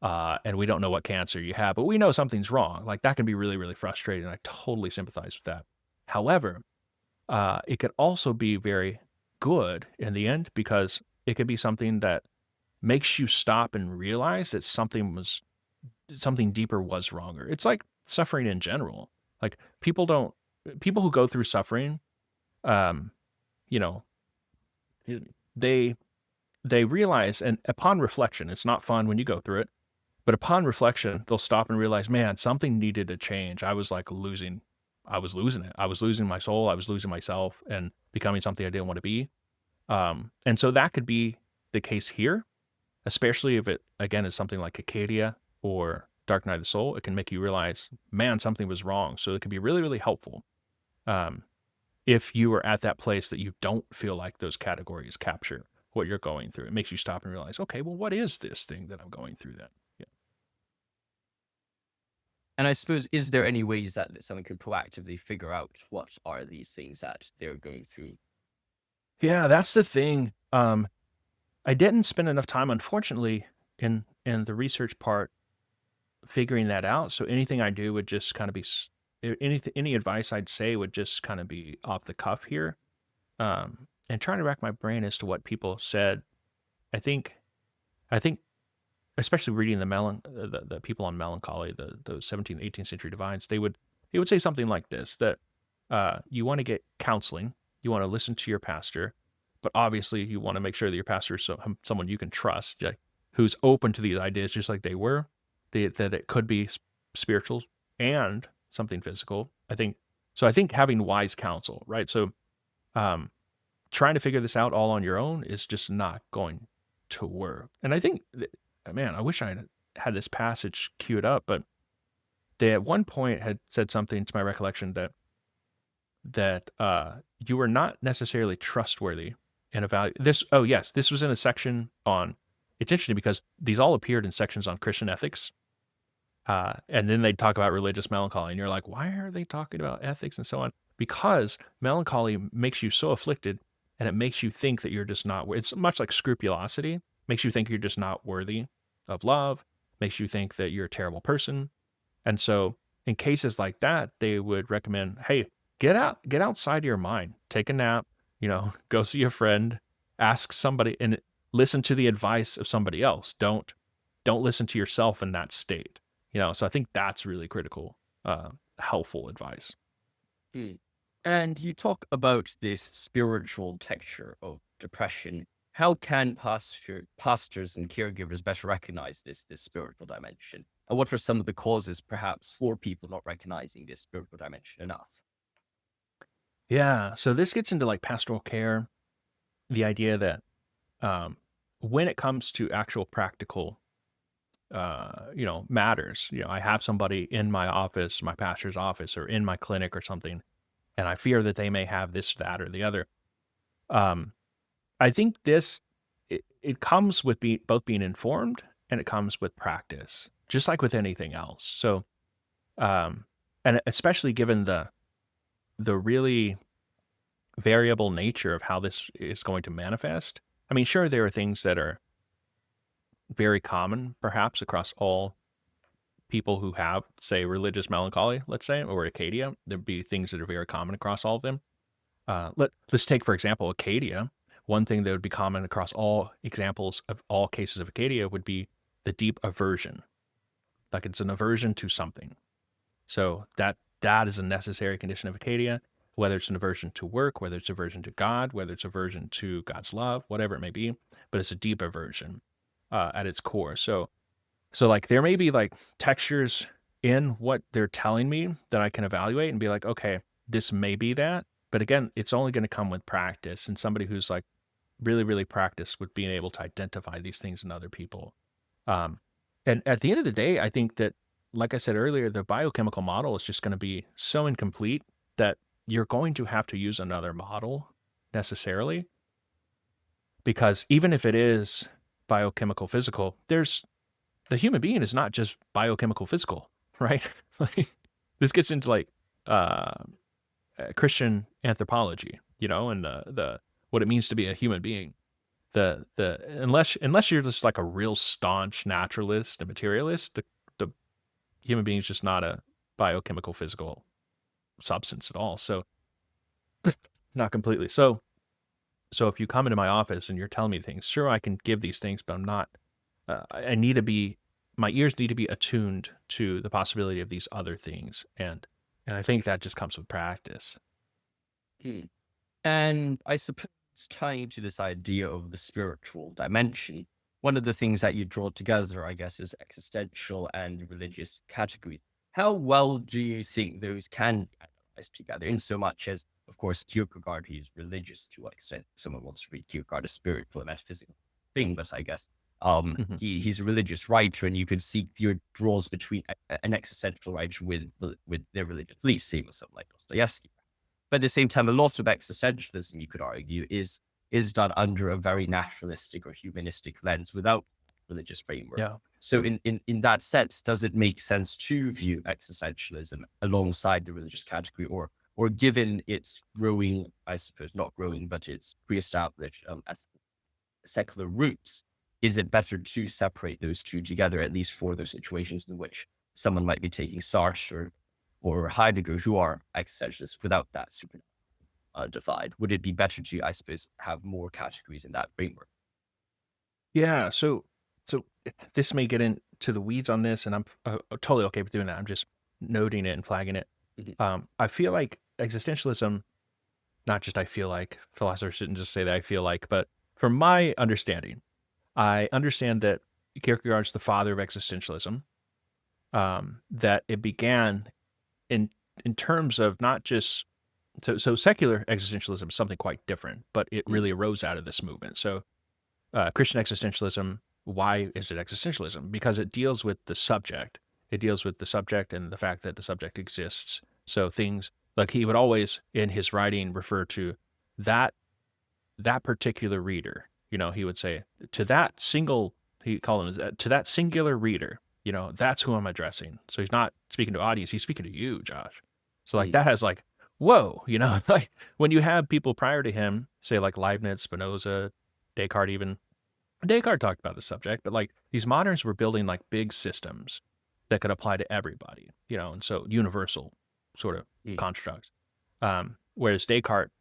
And we don't know what cancer you have, but we know something's wrong. Like that can be really, really frustrating. I totally sympathize with that. However, it could also be very good in the end because it could be something that makes you stop and realize that something deeper was wrong. Or it's like suffering in general. Like people who go through suffering, you know, they realize, and upon reflection, it's not fun when you go through it, but upon reflection, they'll stop and realize, man, something needed to change. I was losing it. I was losing my soul. I was losing myself and becoming something I didn't want to be. And so that could be the case here, especially if it, again, is something like Acedia or Dark Night of the Soul. It can make you realize, man, something was wrong. So it can be really, really helpful if you are at that place that you don't feel like those categories capture what you're going through. It makes you stop and realize, okay, well, what is this thing that I'm going through then? Yeah. And I suppose, is there any ways that someone could proactively figure out what are these things that they're going through? Yeah, that's the thing. I didn't spend enough time, unfortunately, in the research part figuring that out. So anything I do would just kind of be any advice I'd say would just kind of be off the cuff here. And trying to rack my brain as to what people said. I think, especially reading the people on Melancholy, the 17th, 18th century divines, they would say something like this: that you want to get counseling, you want to listen to your pastor, but obviously you want to make sure that your pastor is someone you can trust, who's open to these ideas, just like they were. That it could be spiritual and something physical. I think having wise counsel, right? So, trying to figure this out all on your own is just not going to work. And I think, man, I wish I had this passage queued up, but they at one point had said something to my recollection that that you are not necessarily trustworthy in evaluate this. Oh yes, this was in a section on. It's interesting because these all appeared in sections on Christian ethics, and then they talk about religious melancholy, and you're like, why are they talking about ethics and so on? Because melancholy makes you so afflicted, and it makes you think that you're just not. It's much like scrupulosity. Makes you think you're just not worthy of love. Makes you think that you're a terrible person. And so, in cases like that, they would recommend, hey, get outside your mind, take a nap, go see a friend, ask somebody, and listen to the advice of somebody else. Don't listen to yourself in that state. So I think that's really critical, helpful advice. Mm. And you talk about this spiritual texture of depression. How can pastors and caregivers better recognize this spiritual dimension? And what are some of the causes, perhaps, for people not recognizing this spiritual dimension enough? Yeah. So this gets into like pastoral care, the idea that um, when it comes to actual practical, matters, I have somebody in my office, my pastor's office, or in my clinic or something, and I fear that they may have this, that, or the other. Um, I think it comes with both being informed and it comes with practice, just like with anything else. So, um, and especially given the really variable nature of how this is going to manifest. I mean, sure, there are things that are very common, perhaps across all people who have, say, religious melancholy, let's say, or Acadia. There'd be things that are very common across all of them. Let's take, for example, Acadia. One thing that would be common across all examples of all cases of Acadia would be the deep aversion. Like it's an aversion to something. So that is a necessary condition of Acadia, whether it's an aversion to work, whether it's aversion to God, whether it's aversion to God's love, whatever it may be, but it's a deep aversion at its core. So like there may be like textures in what they're telling me that I can evaluate and be like, okay, this may be that. But again, it's only going to come with practice and somebody who's like really, really practiced with being able to identify these things in other people. Um, and at the end of the day, I think that, like I said earlier, the biochemical model is just going to be so incomplete that you're going to have to use another model necessarily. Because even if it is biochemical physical, the human being is not just biochemical physical, right? Like this gets into like uh, Christian anthropology, and the what it means to be a human being. The unless you're just like a real staunch naturalist and materialist, the human being is just not a biochemical physical substance at all. So not completely. So if you come into my office and you're telling me things, sure I can give these things, but I'm not. I need to be. My ears need to be attuned to the possibility of these other things, and I think that just comes with practice. Hmm. And I suppose tying to this idea of the spiritual dimension, one of the things that you draw together, I guess, is existential and religious categories. How well do you think those can be analyzed together? In so much as, of course, Kierkegaard, he's religious to what extent someone wants to read Kierkegaard as spiritual and metaphysical thing, but I guess Mhm. he's a religious writer, and you could see your draws between an existential writer with their religious beliefs, same as something like Dostoevsky. But at the same time, a lot of existentialism, you could argue, is done under a very naturalistic or humanistic lens without religious framework. Yeah. So in that sense, does it make sense to view existentialism alongside the religious category, or given its growing, I suppose not growing, but its pre-established as secular roots, is it better to separate those two together, at least for those situations in which someone might be taking Sartre or Heidegger, who are existentialists without that super divide? Would it be better to, I suppose, have more categories in that framework? Yeah. So this may get into the weeds on this, and I'm totally okay with doing that. I'm just noting it and flagging it. Mhm. I feel like existentialism, not just I feel like philosophers shouldn't just say that I feel like, but from my understanding, I understand that Kierkegaard's the father of existentialism. That it began in in terms of not just so secular existentialism is something quite different, but it really Mm. arose out of this movement. So Christian existentialism, why is it existentialism? Because it deals with the subject. It deals with the subject and the fact that the subject exists. So things Like he would always in his writing refer to that that particular reader. He would say to that single, he called him to that singular reader. That's who I'm addressing. So he's not speaking to audience, he's speaking to you, Josh. So like Mm, that has like, whoa, like when you have people prior to him, say like Leibniz, Spinoza, Descartes even. Descartes talked about the subject, but like these moderns were building like big systems that could apply to everybody, and so universal sort of mm, constructs. Whereas Descartes,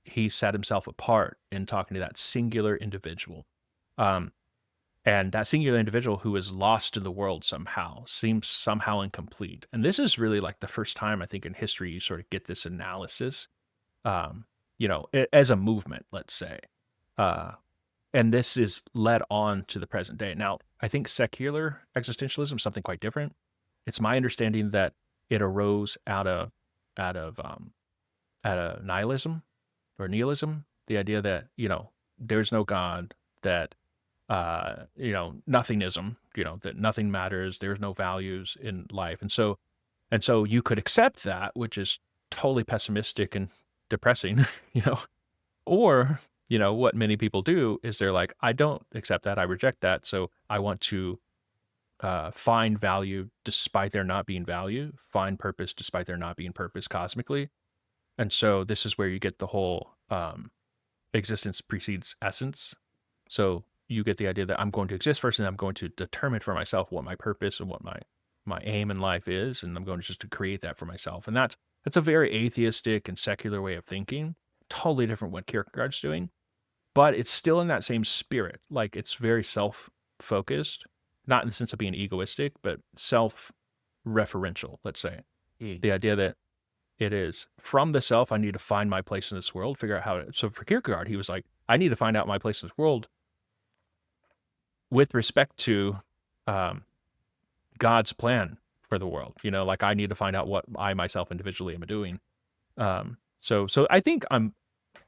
he set himself apart in talking to that singular individual. Um, and that singular individual who is lost in the world somehow seems somehow incomplete. And this is really like the first time I think in history you sort of get this analysis, as a movement, let's say. Uh, and this is led on to the present day. Now, I think secular existentialism is something quite different. It's my understanding that it arose out of nihilism or nihilism, the idea that there's no God, that nothingism, that nothing matters, there's no values in life, and so you could accept that, which is totally pessimistic and depressing, or what many people do is they're like, I don't accept that, I reject that, so I want to find value despite there not being value, find purpose despite there not being purpose cosmically. And so this is where you get the whole existence precedes essence. So you get the idea that I'm going to exist first, and I'm going to determine for myself what my purpose and what my aim in life is, and I'm going to just to create that for myself. And that's a very atheistic and secular way of thinking, totally different what Kierkegaard's doing, but it's still in that same spirit. Like it's very self-focused, not in the sense of being egoistic, but self-referential, let's say. mm. The idea that it is from the self, I need to find my place in this world, figure out how to. So for Kierkegaard, he was like, I need to find out my place in this world with respect to um, God's plan for the world. Like I need to find out what I myself individually am doing. So I think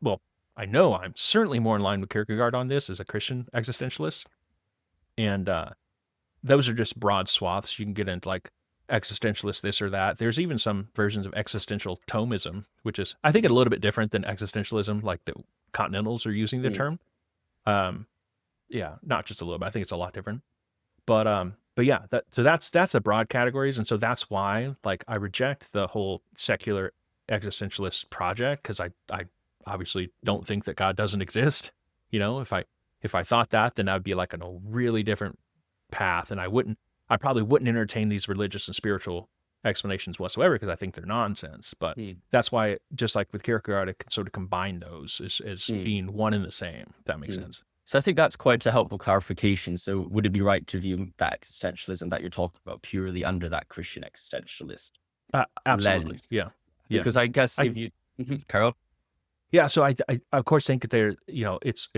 well, I know I'm certainly more in line with Kierkegaard on this as a Christian existentialist. And those are just broad swaths. You can get into like existentialist this or that. There's even some versions of existential Thomism, which is, I think, a little bit different than existentialism, like the Continentals are using the Mm. term. Yeah, not just a little bit. I think it's a lot different. But yeah, that's the broad categories, and so that's why like I reject the whole secular existentialist project because I obviously don't think that God doesn't exist. If I thought that, then I'd be like on a really different path, and I probably wouldn't entertain these religious and spiritual explanations whatsoever because I think they're nonsense. But Mm, that's why, just like with Kierkegaard, I can sort of combine those as mm, being one and the same. If that makes mm. sense. So I think that's quite a helpful clarification. So would it be right to view that existentialism that you're talking about purely under that Christian existentialist Absolutely, lens? yeah, yeah. Because I guess I if you, Mhm, Carol, Yeah, so I of course think that it's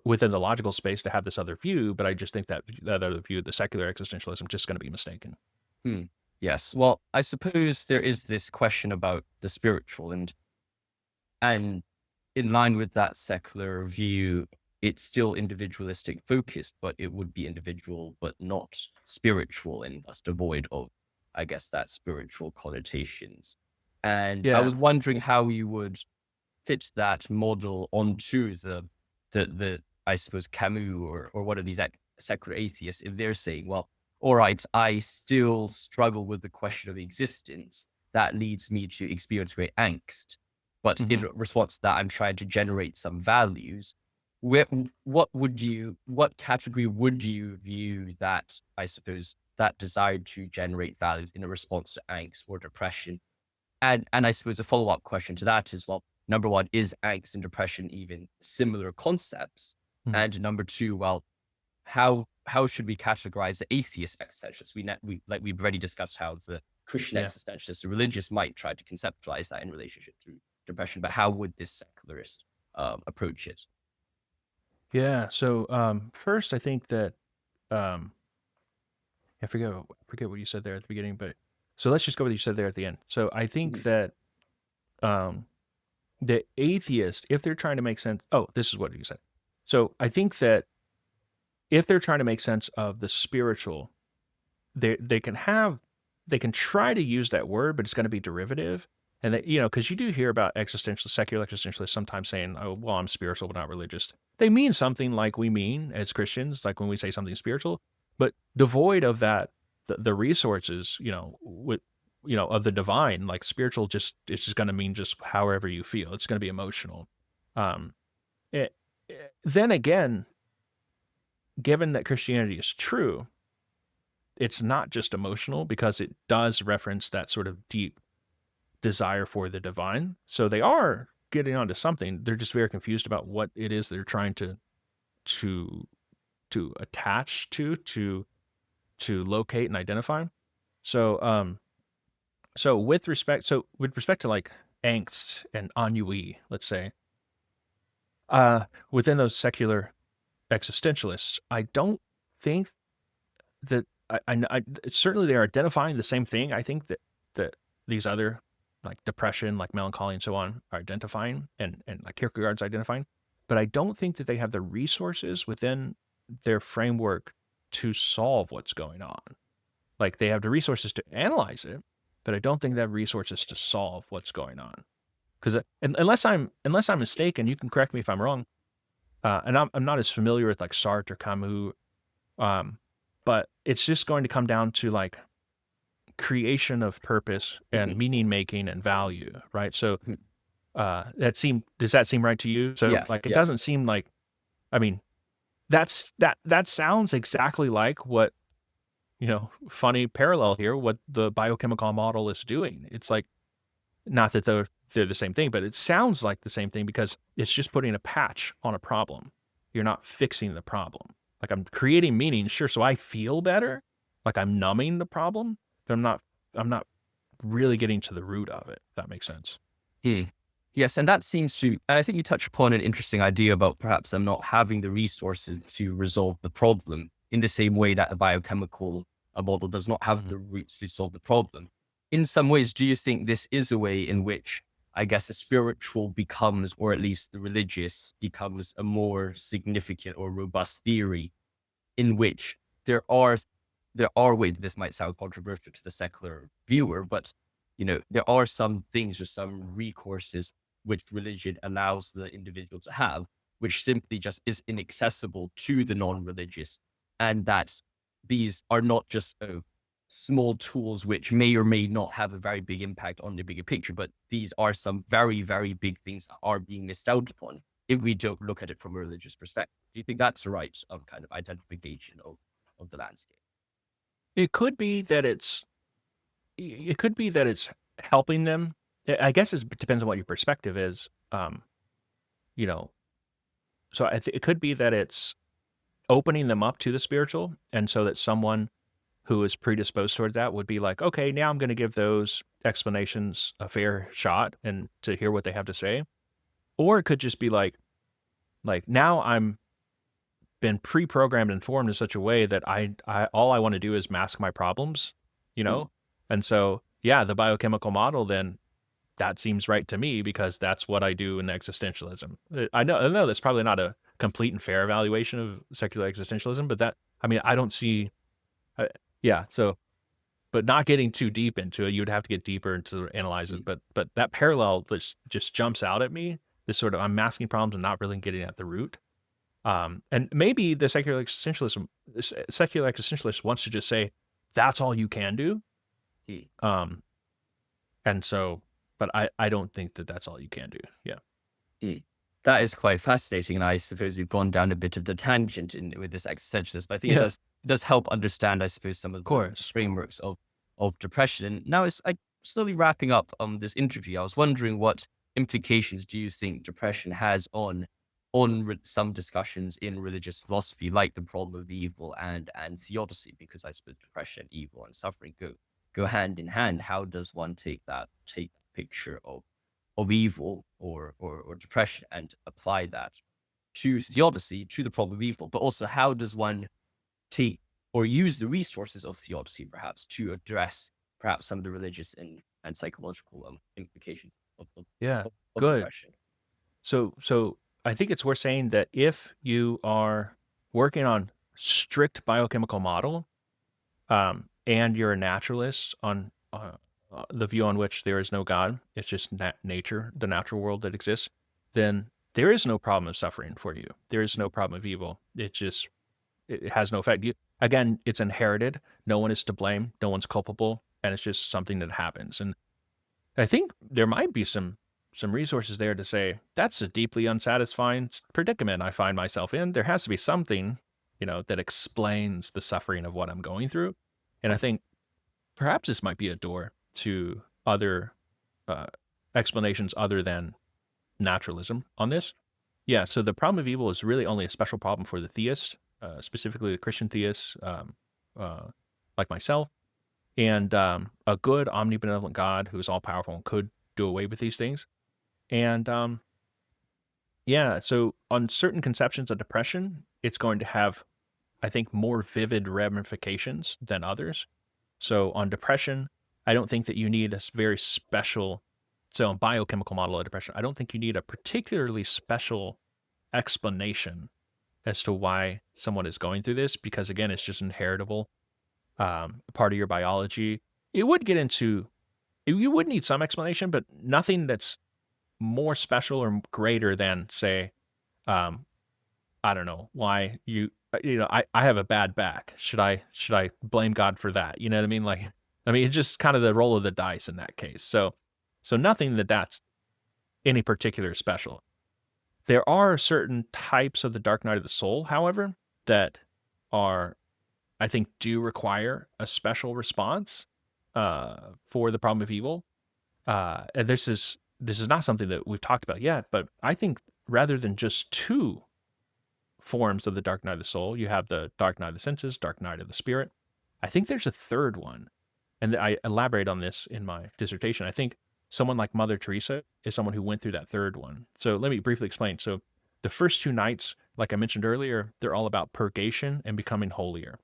within the logical space to have this other view, but I just think that other view, the secular existentialism, just going to be mistaken. hmm, yes. Well, I suppose there is this question about the spiritual, and in line with that secular view, it's still individualistic focused, but it would be individual, but not spiritual, and thus devoid of, I guess, that spiritual connotations. And I Yeah, was wondering how you would fit that model onto the I suppose Camus or one of these secular atheists, if they're saying, well, all right, I still struggle with the question of existence. That leads me to experience great angst. But in hmm response to that, I'm trying to generate some values. Where, what category would you view that, I suppose, that desire to generate values in a response to angst or depression? And I suppose a follow-up question to that is, well, number one, is angst and depression even similar concepts? And number two, well, how should we categorize the atheist existentialists? We've already discussed how the Christian yeah, existentialists, the religious, might try to conceptualize that in relationship to depression, but how would this secularist approach it? yeah. So first, I think that um, I forget what you said there at the beginning, but so let's just go with what you said there at the end. So I think Mhm. that um, the atheist, if they're trying to make sense, oh, this is what you said. So I think that if they're trying to make sense of the spiritual, they can try to use that word, but it's going to be derivative, And that, because you do hear about secular existentialists sometimes saying, "Oh, well, I'm spiritual but not religious." They mean something like we mean as Christians, like when we say something spiritual, but devoid of that, the resources, of the divine. Like spiritual, it's just going to mean just however you feel. It's going to be emotional. Um, it, then again, given that Christianity is true, it's not just emotional because it does reference that sort of deep desire for the divine. So they are getting onto something. They're just very confused about what it is they're trying to attach to locate and identify. So with respect to like angst and ennui, let's say, within those secular existentialists, I don't think that certainly they're identifying the same thing. I think that these other like depression, like melancholy, and so on are identifying, and like Kierkegaard's identifying, but I don't think that they have the resources within their framework to solve what's going on. Like they have the resources to analyze it, but I don't think they have resources to solve what's going on. Because unless I'm mistaken, you can correct me if I'm wrong. And I'm not as familiar with like Sartre or Camus, um, but it's just going to come down to like creation of purpose and Mhm. meaning making and value, right? So Mhm. does that seem right to you? So Yes, like it yes. doesn't seem like, I mean, that sounds exactly like what, funny parallel here, what the biochemical model is doing. It's like, not that they're the same thing, but it sounds like the same thing because it's just putting a patch on a problem. You're not fixing the problem. Like I'm creating meaning, sure, so I feel better, like I'm numbing the problem, but I'm not really getting to the root of it, if that makes sense. Mm. Yes, and that seems to, and I think you touch upon an interesting idea about perhaps them not having the resources to resolve the problem in the same way that a biochemical model does not have the roots to solve the problem. In some ways, do you think this is a way in which, I guess, the spiritual becomes, or at least the religious becomes a more significant or robust theory in which there are there are ways, this might sound controversial to the secular viewer, but there are some things or some recourses which religion allows the individual to have, which simply just is inaccessible to the non-religious, and that these are not just small tools which may or may not have a very big impact on the bigger picture, but these are some very, very big things that are being missed out upon if we don't look at it from a religious perspective. Do you think that's the right kind of identification of the landscape? It could be that it's helping them. I guess it depends on what your perspective is. You know, so it could be that it's opening them up to the spiritual, and so that someone who is predisposed toward that would be like, okay, now I'm going to give those explanations a fair shot and to hear what they have to say. Or it could just be like now I'm been pre-programmed and formed in such a way that I all I want to do is mask my problems, you Mm. know? And so, yeah, the biochemical model then that seems right to me because that's what I do in existentialism. I know that's probably not a complete and fair evaluation of secular existentialism, but I mean, I don't see, uh, yeah. So, but not getting too deep into it, you would have to get deeper and to analyze it. Mm. But that parallel just jumps out at me. This sort of I'm masking problems and not really getting at the root. And maybe the secular existentialist wants to just say that's all you can do. Mm. Um, and so, but I don't think that that's all you can do. Yeah, Mm. That is quite fascinating, and I suppose we've gone down a bit of the tangent with this existentialist. But I think yeah, of it does help understand, I suppose, some of the course. frameworks of depression. Now, as I slowly wrapping up this interview, I was wondering what implications do you think depression has on some discussions in religious philosophy, like the problem of evil and theodicy, because I suppose depression and evil and suffering go hand in hand. How does one take that picture of evil or depression and apply that to theodicy, to the problem of evil? But also, how does one take or use the resources of theodicy perhaps to address perhaps some of the religious and psychological implications of, of, Yeah, of good. depression? So I think it's worth saying that if you are working on strict biochemical model, and you're a naturalist the view on which there is no God, it's just nature, the natural world that exists, then there is no problem of suffering for you. There is no problem of evil. It has no effect. Again, it's inherited. No one is to blame. No one's culpable, and it's just something that happens. And I think there might be some resources there to say that's a deeply unsatisfying predicament I find myself in. There has to be something, that explains the suffering of what I'm going through. And I think perhaps this might be a door to other uh, explanations other than naturalism on this. Yeah, so the problem of evil is really only a special problem for the theists, specifically the Christian theists, uh, like myself, and a good omnibenevolent God who is all powerful and could do away with these things. And yeah, so on certain conceptions of depression, it's going to have, I think, more vivid ramifications than others. So on depression, I don't think that you need a very special, so a biochemical model of depression, I don't think you need a particularly special explanation as to why someone is going through this, because again, it's just inheritable, part of your biology. It would get into, you would need some explanation, but nothing that's more special or greater than, say, um, I don't know why I have a bad back. Should I blame God for that? You know what I mean? Like, I mean, it's just kind of the roll of the dice in that case. So nothing that's any particular special. There are certain types of the dark night of the soul, however, that are, I think, do require a special response for the problem of evil. And this is not something that we've talked about yet, but I think rather than just two forms of the dark night of the soul, you have the dark night of the senses, dark night of the spirit. I think there's a third one, and I elaborate on this in my dissertation. I think someone like Mother Teresa is someone who went through that third one. So let me briefly explain. So the first two nights, like I mentioned earlier, they're all about purgation and becoming holier.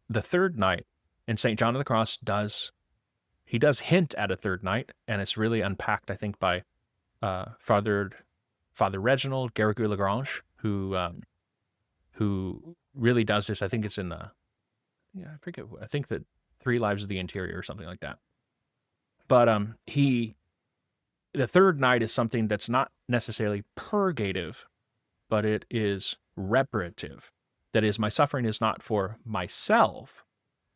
The third night, and St. John of the Cross does hint at a third night, and it's really unpacked, I think, by Father Reginald Garrigou-Lagrange, who really does this. I think it's in the, I forget. I think that Three Lives of the Interior or something like that. But the third night is something that's not necessarily purgative, but it is reparative. That is, my suffering is not for myself,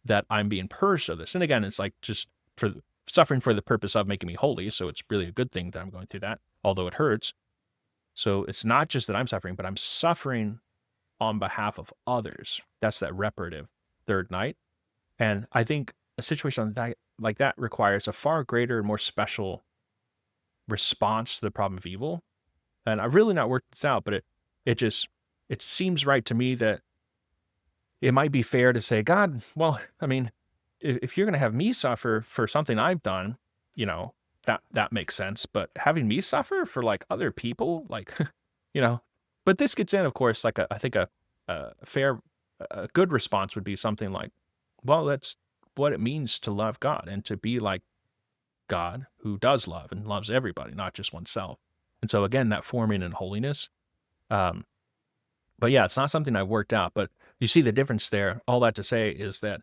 that I'm being purged of this. And again, it's like just for suffering for the purpose of making me holy. So it's really a good thing that I'm going through that, although it hurts. So it's not just that I'm suffering, but I'm suffering on behalf of others. That's that reparative third night. And I think a situation like that requires a far greater and more special response to the problem of evil. And I've really not worked this out, but it seems right to me that it might be fair to say, God, well, I mean, if you're going to have me suffer for something I've done, that makes sense. But having me suffer for like other people, like, you know, but this gets in, of course, like I think a fair, a good response would be something like, well, that's what it means to love God and to be like God who does love and loves everybody, not just oneself. And so again, that forming in holiness. Um, but yeah, it's not something I've worked out, but you see the difference there. All that to say is that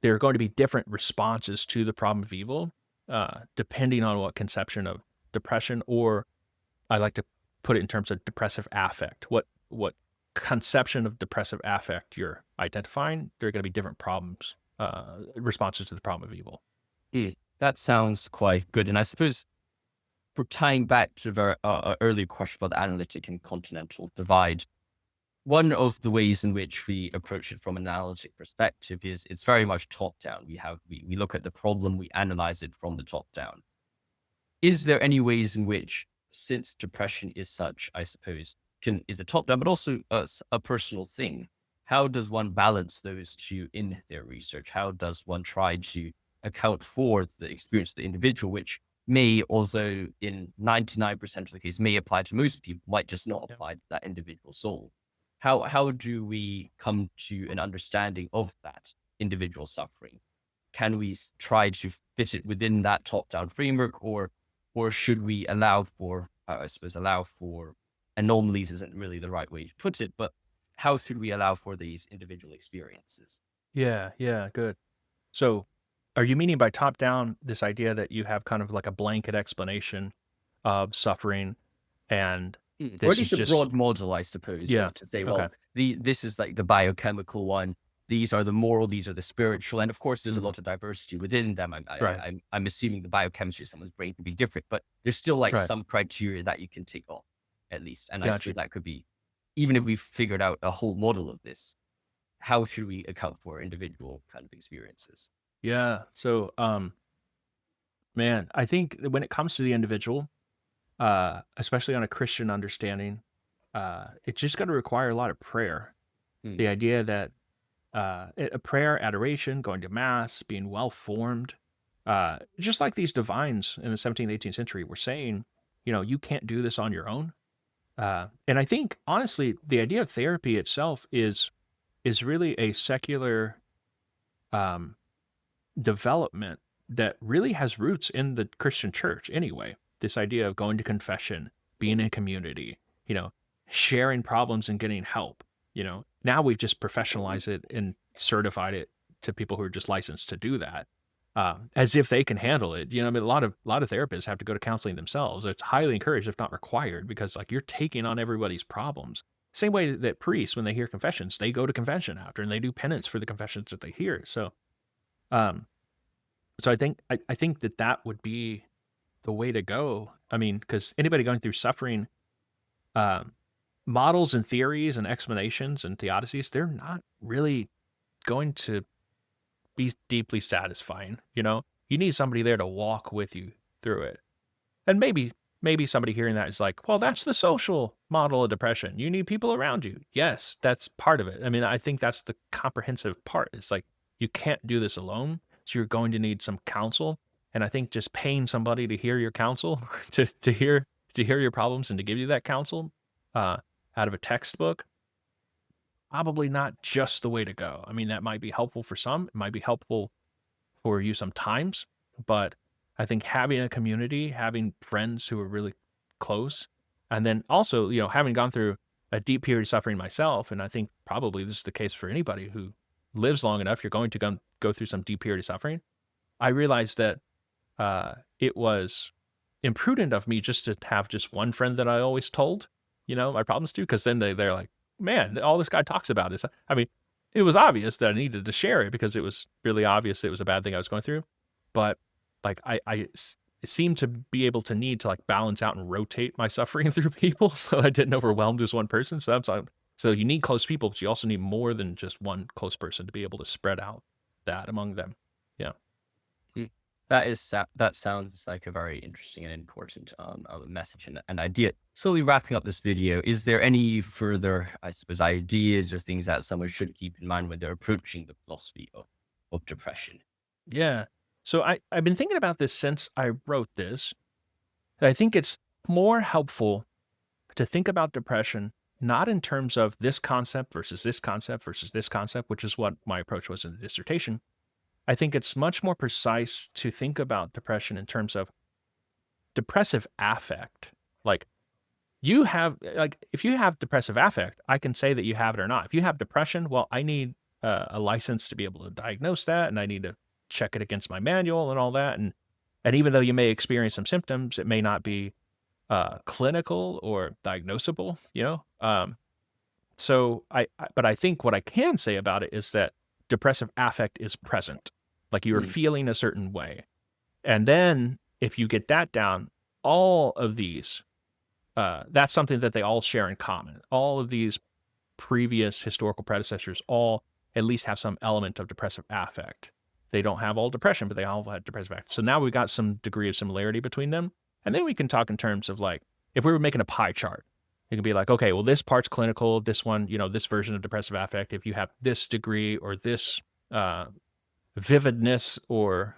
there are going to be different responses to the problem of evil, depending on what conception of depression, or I like to put it in terms of depressive affect. What conception of depressive affect you're identifying, there are going to be different problems, responses to the problem of evil. That sounds quite good. And I suppose for tying back to the very earlier question about the analytic and continental divide, one of the ways in which we approach it from an analytic perspective is it's very much top down. We look at the problem, we analyze it from the top down. Is there any ways in which, since depression is such, I suppose, is a top down, but also a personal thing? How does one balance those two in their research? How does one try to account for the experience of the individual, which may, although in 99% of the case may apply to most people, might just not apply to that individual soul? How do we come to an understanding of that individual suffering? Can we try to fit it within that top-down framework, or should we allow for, I suppose, anomalies isn't really the right way to put it, but how should we allow for these individual experiences? Yeah, good. So Are you meaning by top down this idea that you have kind of like a blanket explanation of suffering and Or at this is least a just broad model, I suppose, yeah. of to say, Okay. well, this is like the biochemical one. These are the moral. These are the spiritual, and of course, there's a Mhm. lot of diversity within them. Right. I'm assuming the biochemistry of someone's brain can be different, but there's still like Right. some criteria that you can tick off, at least. And I Gotcha. suppose that could be, even if we figured out a whole model of this, how should we account for individual kind of experiences? Yeah. So, man, I think that when it comes to the individual, especially on a Christian understanding, it's just going to require a lot of prayer. Hmm. The idea that a prayer, adoration, going to mass, being well formed, just like these divines in the 17th, 18th century were saying, you can't do this on your own. And I think honestly, the idea of therapy itself is really a secular um, development that really has roots in the Christian church anyway. This idea of going to confession, being in community, you know, sharing problems and getting help. Now we've just professionalized it and certified it to people who are just licensed to do that, as if they can handle it. I mean, a lot of therapists have to go to counseling themselves. It's highly encouraged, if not required, because like you're taking on everybody's problems. Same way that priests, when they hear confessions, they go to confession after and they do penance for the confessions that they hear. Um, so I think that would be the way to go. I mean, because anybody going through suffering, um, models and theories and explanations and theodicies, they're not really going to be deeply satisfying. You need somebody there to walk with you through it. And maybe somebody hearing that is like, well, that's the social model of depression. You need people around you. Yes, that's part of it. I mean, I think that's the comprehensive part. It's like you can't do this alone, so you're going to need some counsel. And I think just paying somebody to hear your counsel, to hear your problems and to give you that counsel, uh, out of a textbook, probably not just the way to go. I mean, that might be helpful for some. It might be helpful for you sometimes, but I think having a community, having friends who are really close, and then also, having gone through a deep period of suffering myself, and I think probably this is the case for anybody who lives long enough, you're going to go through some deep period of suffering. I realized that it was imprudent of me just to have just one friend that I always told, my problems to, because then they're like, man, all this guy talks about is, I mean, it was obvious that I needed to share it because it was really obvious it was a bad thing I was going through. But like, seemed to be able to need to like balance out and rotate my suffering through people so I didn't overwhelm just one person. So you need close people, but you also need more than just one close person to be able to spread out that among them. Yeah. Mm. That sounds like a very interesting and important message and idea. Slowly wrapping up this video, is there any further, I suppose, ideas or things that someone should keep in mind when they're approaching the philosophy of depression? Yeah. So I've been thinking about this since I wrote this. I think it's more helpful to think about depression not in terms of this concept versus this concept versus this concept, which is what my approach was in the dissertation. I think it's much more precise to think about depression in terms of depressive affect. Like if you have depressive affect, I can say that you have it or not. If you have depression, well, I need a license to be able to diagnose that, and I need to check it against my manual and all that. And even though you may experience some symptoms, it may not be clinical or diagnosable. But I think what I can say about it is that depressive affect is present, like you are Mm, feeling a certain way, and then if you get that down, all of these that's something that they all share in common. All of these previous historical predecessors all at least have some element of depressive affect. They don't have all depression, but they all have depressive affect. So now we've got some degree of similarity between them. And then we can talk in terms of like, if we were making a pie chart, it could be like, okay, well, this part's clinical, this one, this version of depressive affect, if you have this degree or this uh, vividness or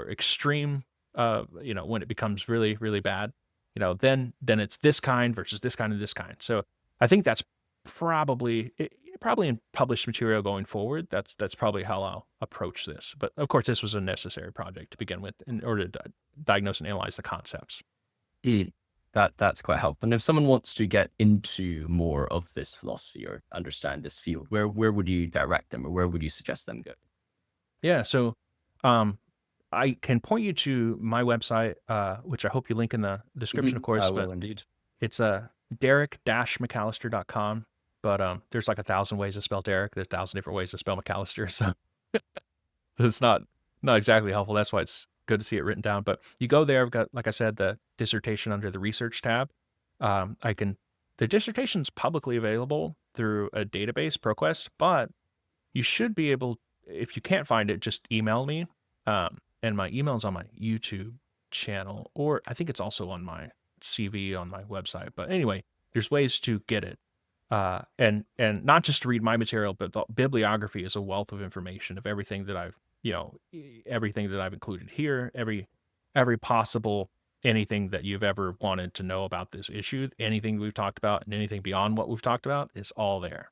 extreme, when it becomes really, really bad, then it's this kind versus this kind and this kind. So I think that's probably in published material going forward. That's probably how I'll approach this. But of course, this was a necessary project to begin with in order to diagnose and analyze the concepts. mm. That's quite helpful. And if someone wants to get into more of this philosophy or understand this field, where would you direct them, or where would you suggest them go? Yeah. So I can point you to my website, which I hope you link in the description, of I course, but will indeed. it's Derek-McAllister.com. But there's like 1,000 ways to spell Derek. There's 1,000 different ways to spell McAllister. So it's not exactly helpful. That's why it's good to see it written down. But you go there. I've got, like I said, the dissertation under the research tab. The dissertation's publicly available through a database, ProQuest, but you should be able, if you can't find it, just email me. And my email's on my YouTube channel, or I think it's also on my CV on my website. But anyway, there's ways to get it. And not just to read my material, but the bibliography is a wealth of information of everything that everything that I've included here, every possible anything that you've ever wanted to know about this issue, anything we've talked about, and anything beyond what we've talked about is all there.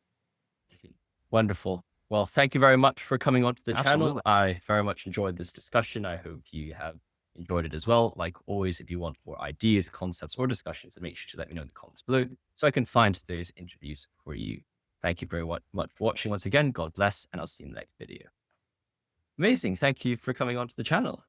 Wonderful. Well, thank you very much for coming onto the channel. Absolutely. I very much enjoyed this discussion. I hope you have enjoyed it as well. Like always, if you want more ideas, concepts, or discussions, then make sure to let me know in the comments below so I can find those interviews for you. Thank you very much for watching once again. God bless, and I'll see you in the next video. Amazing. Thank you for coming onto the channel.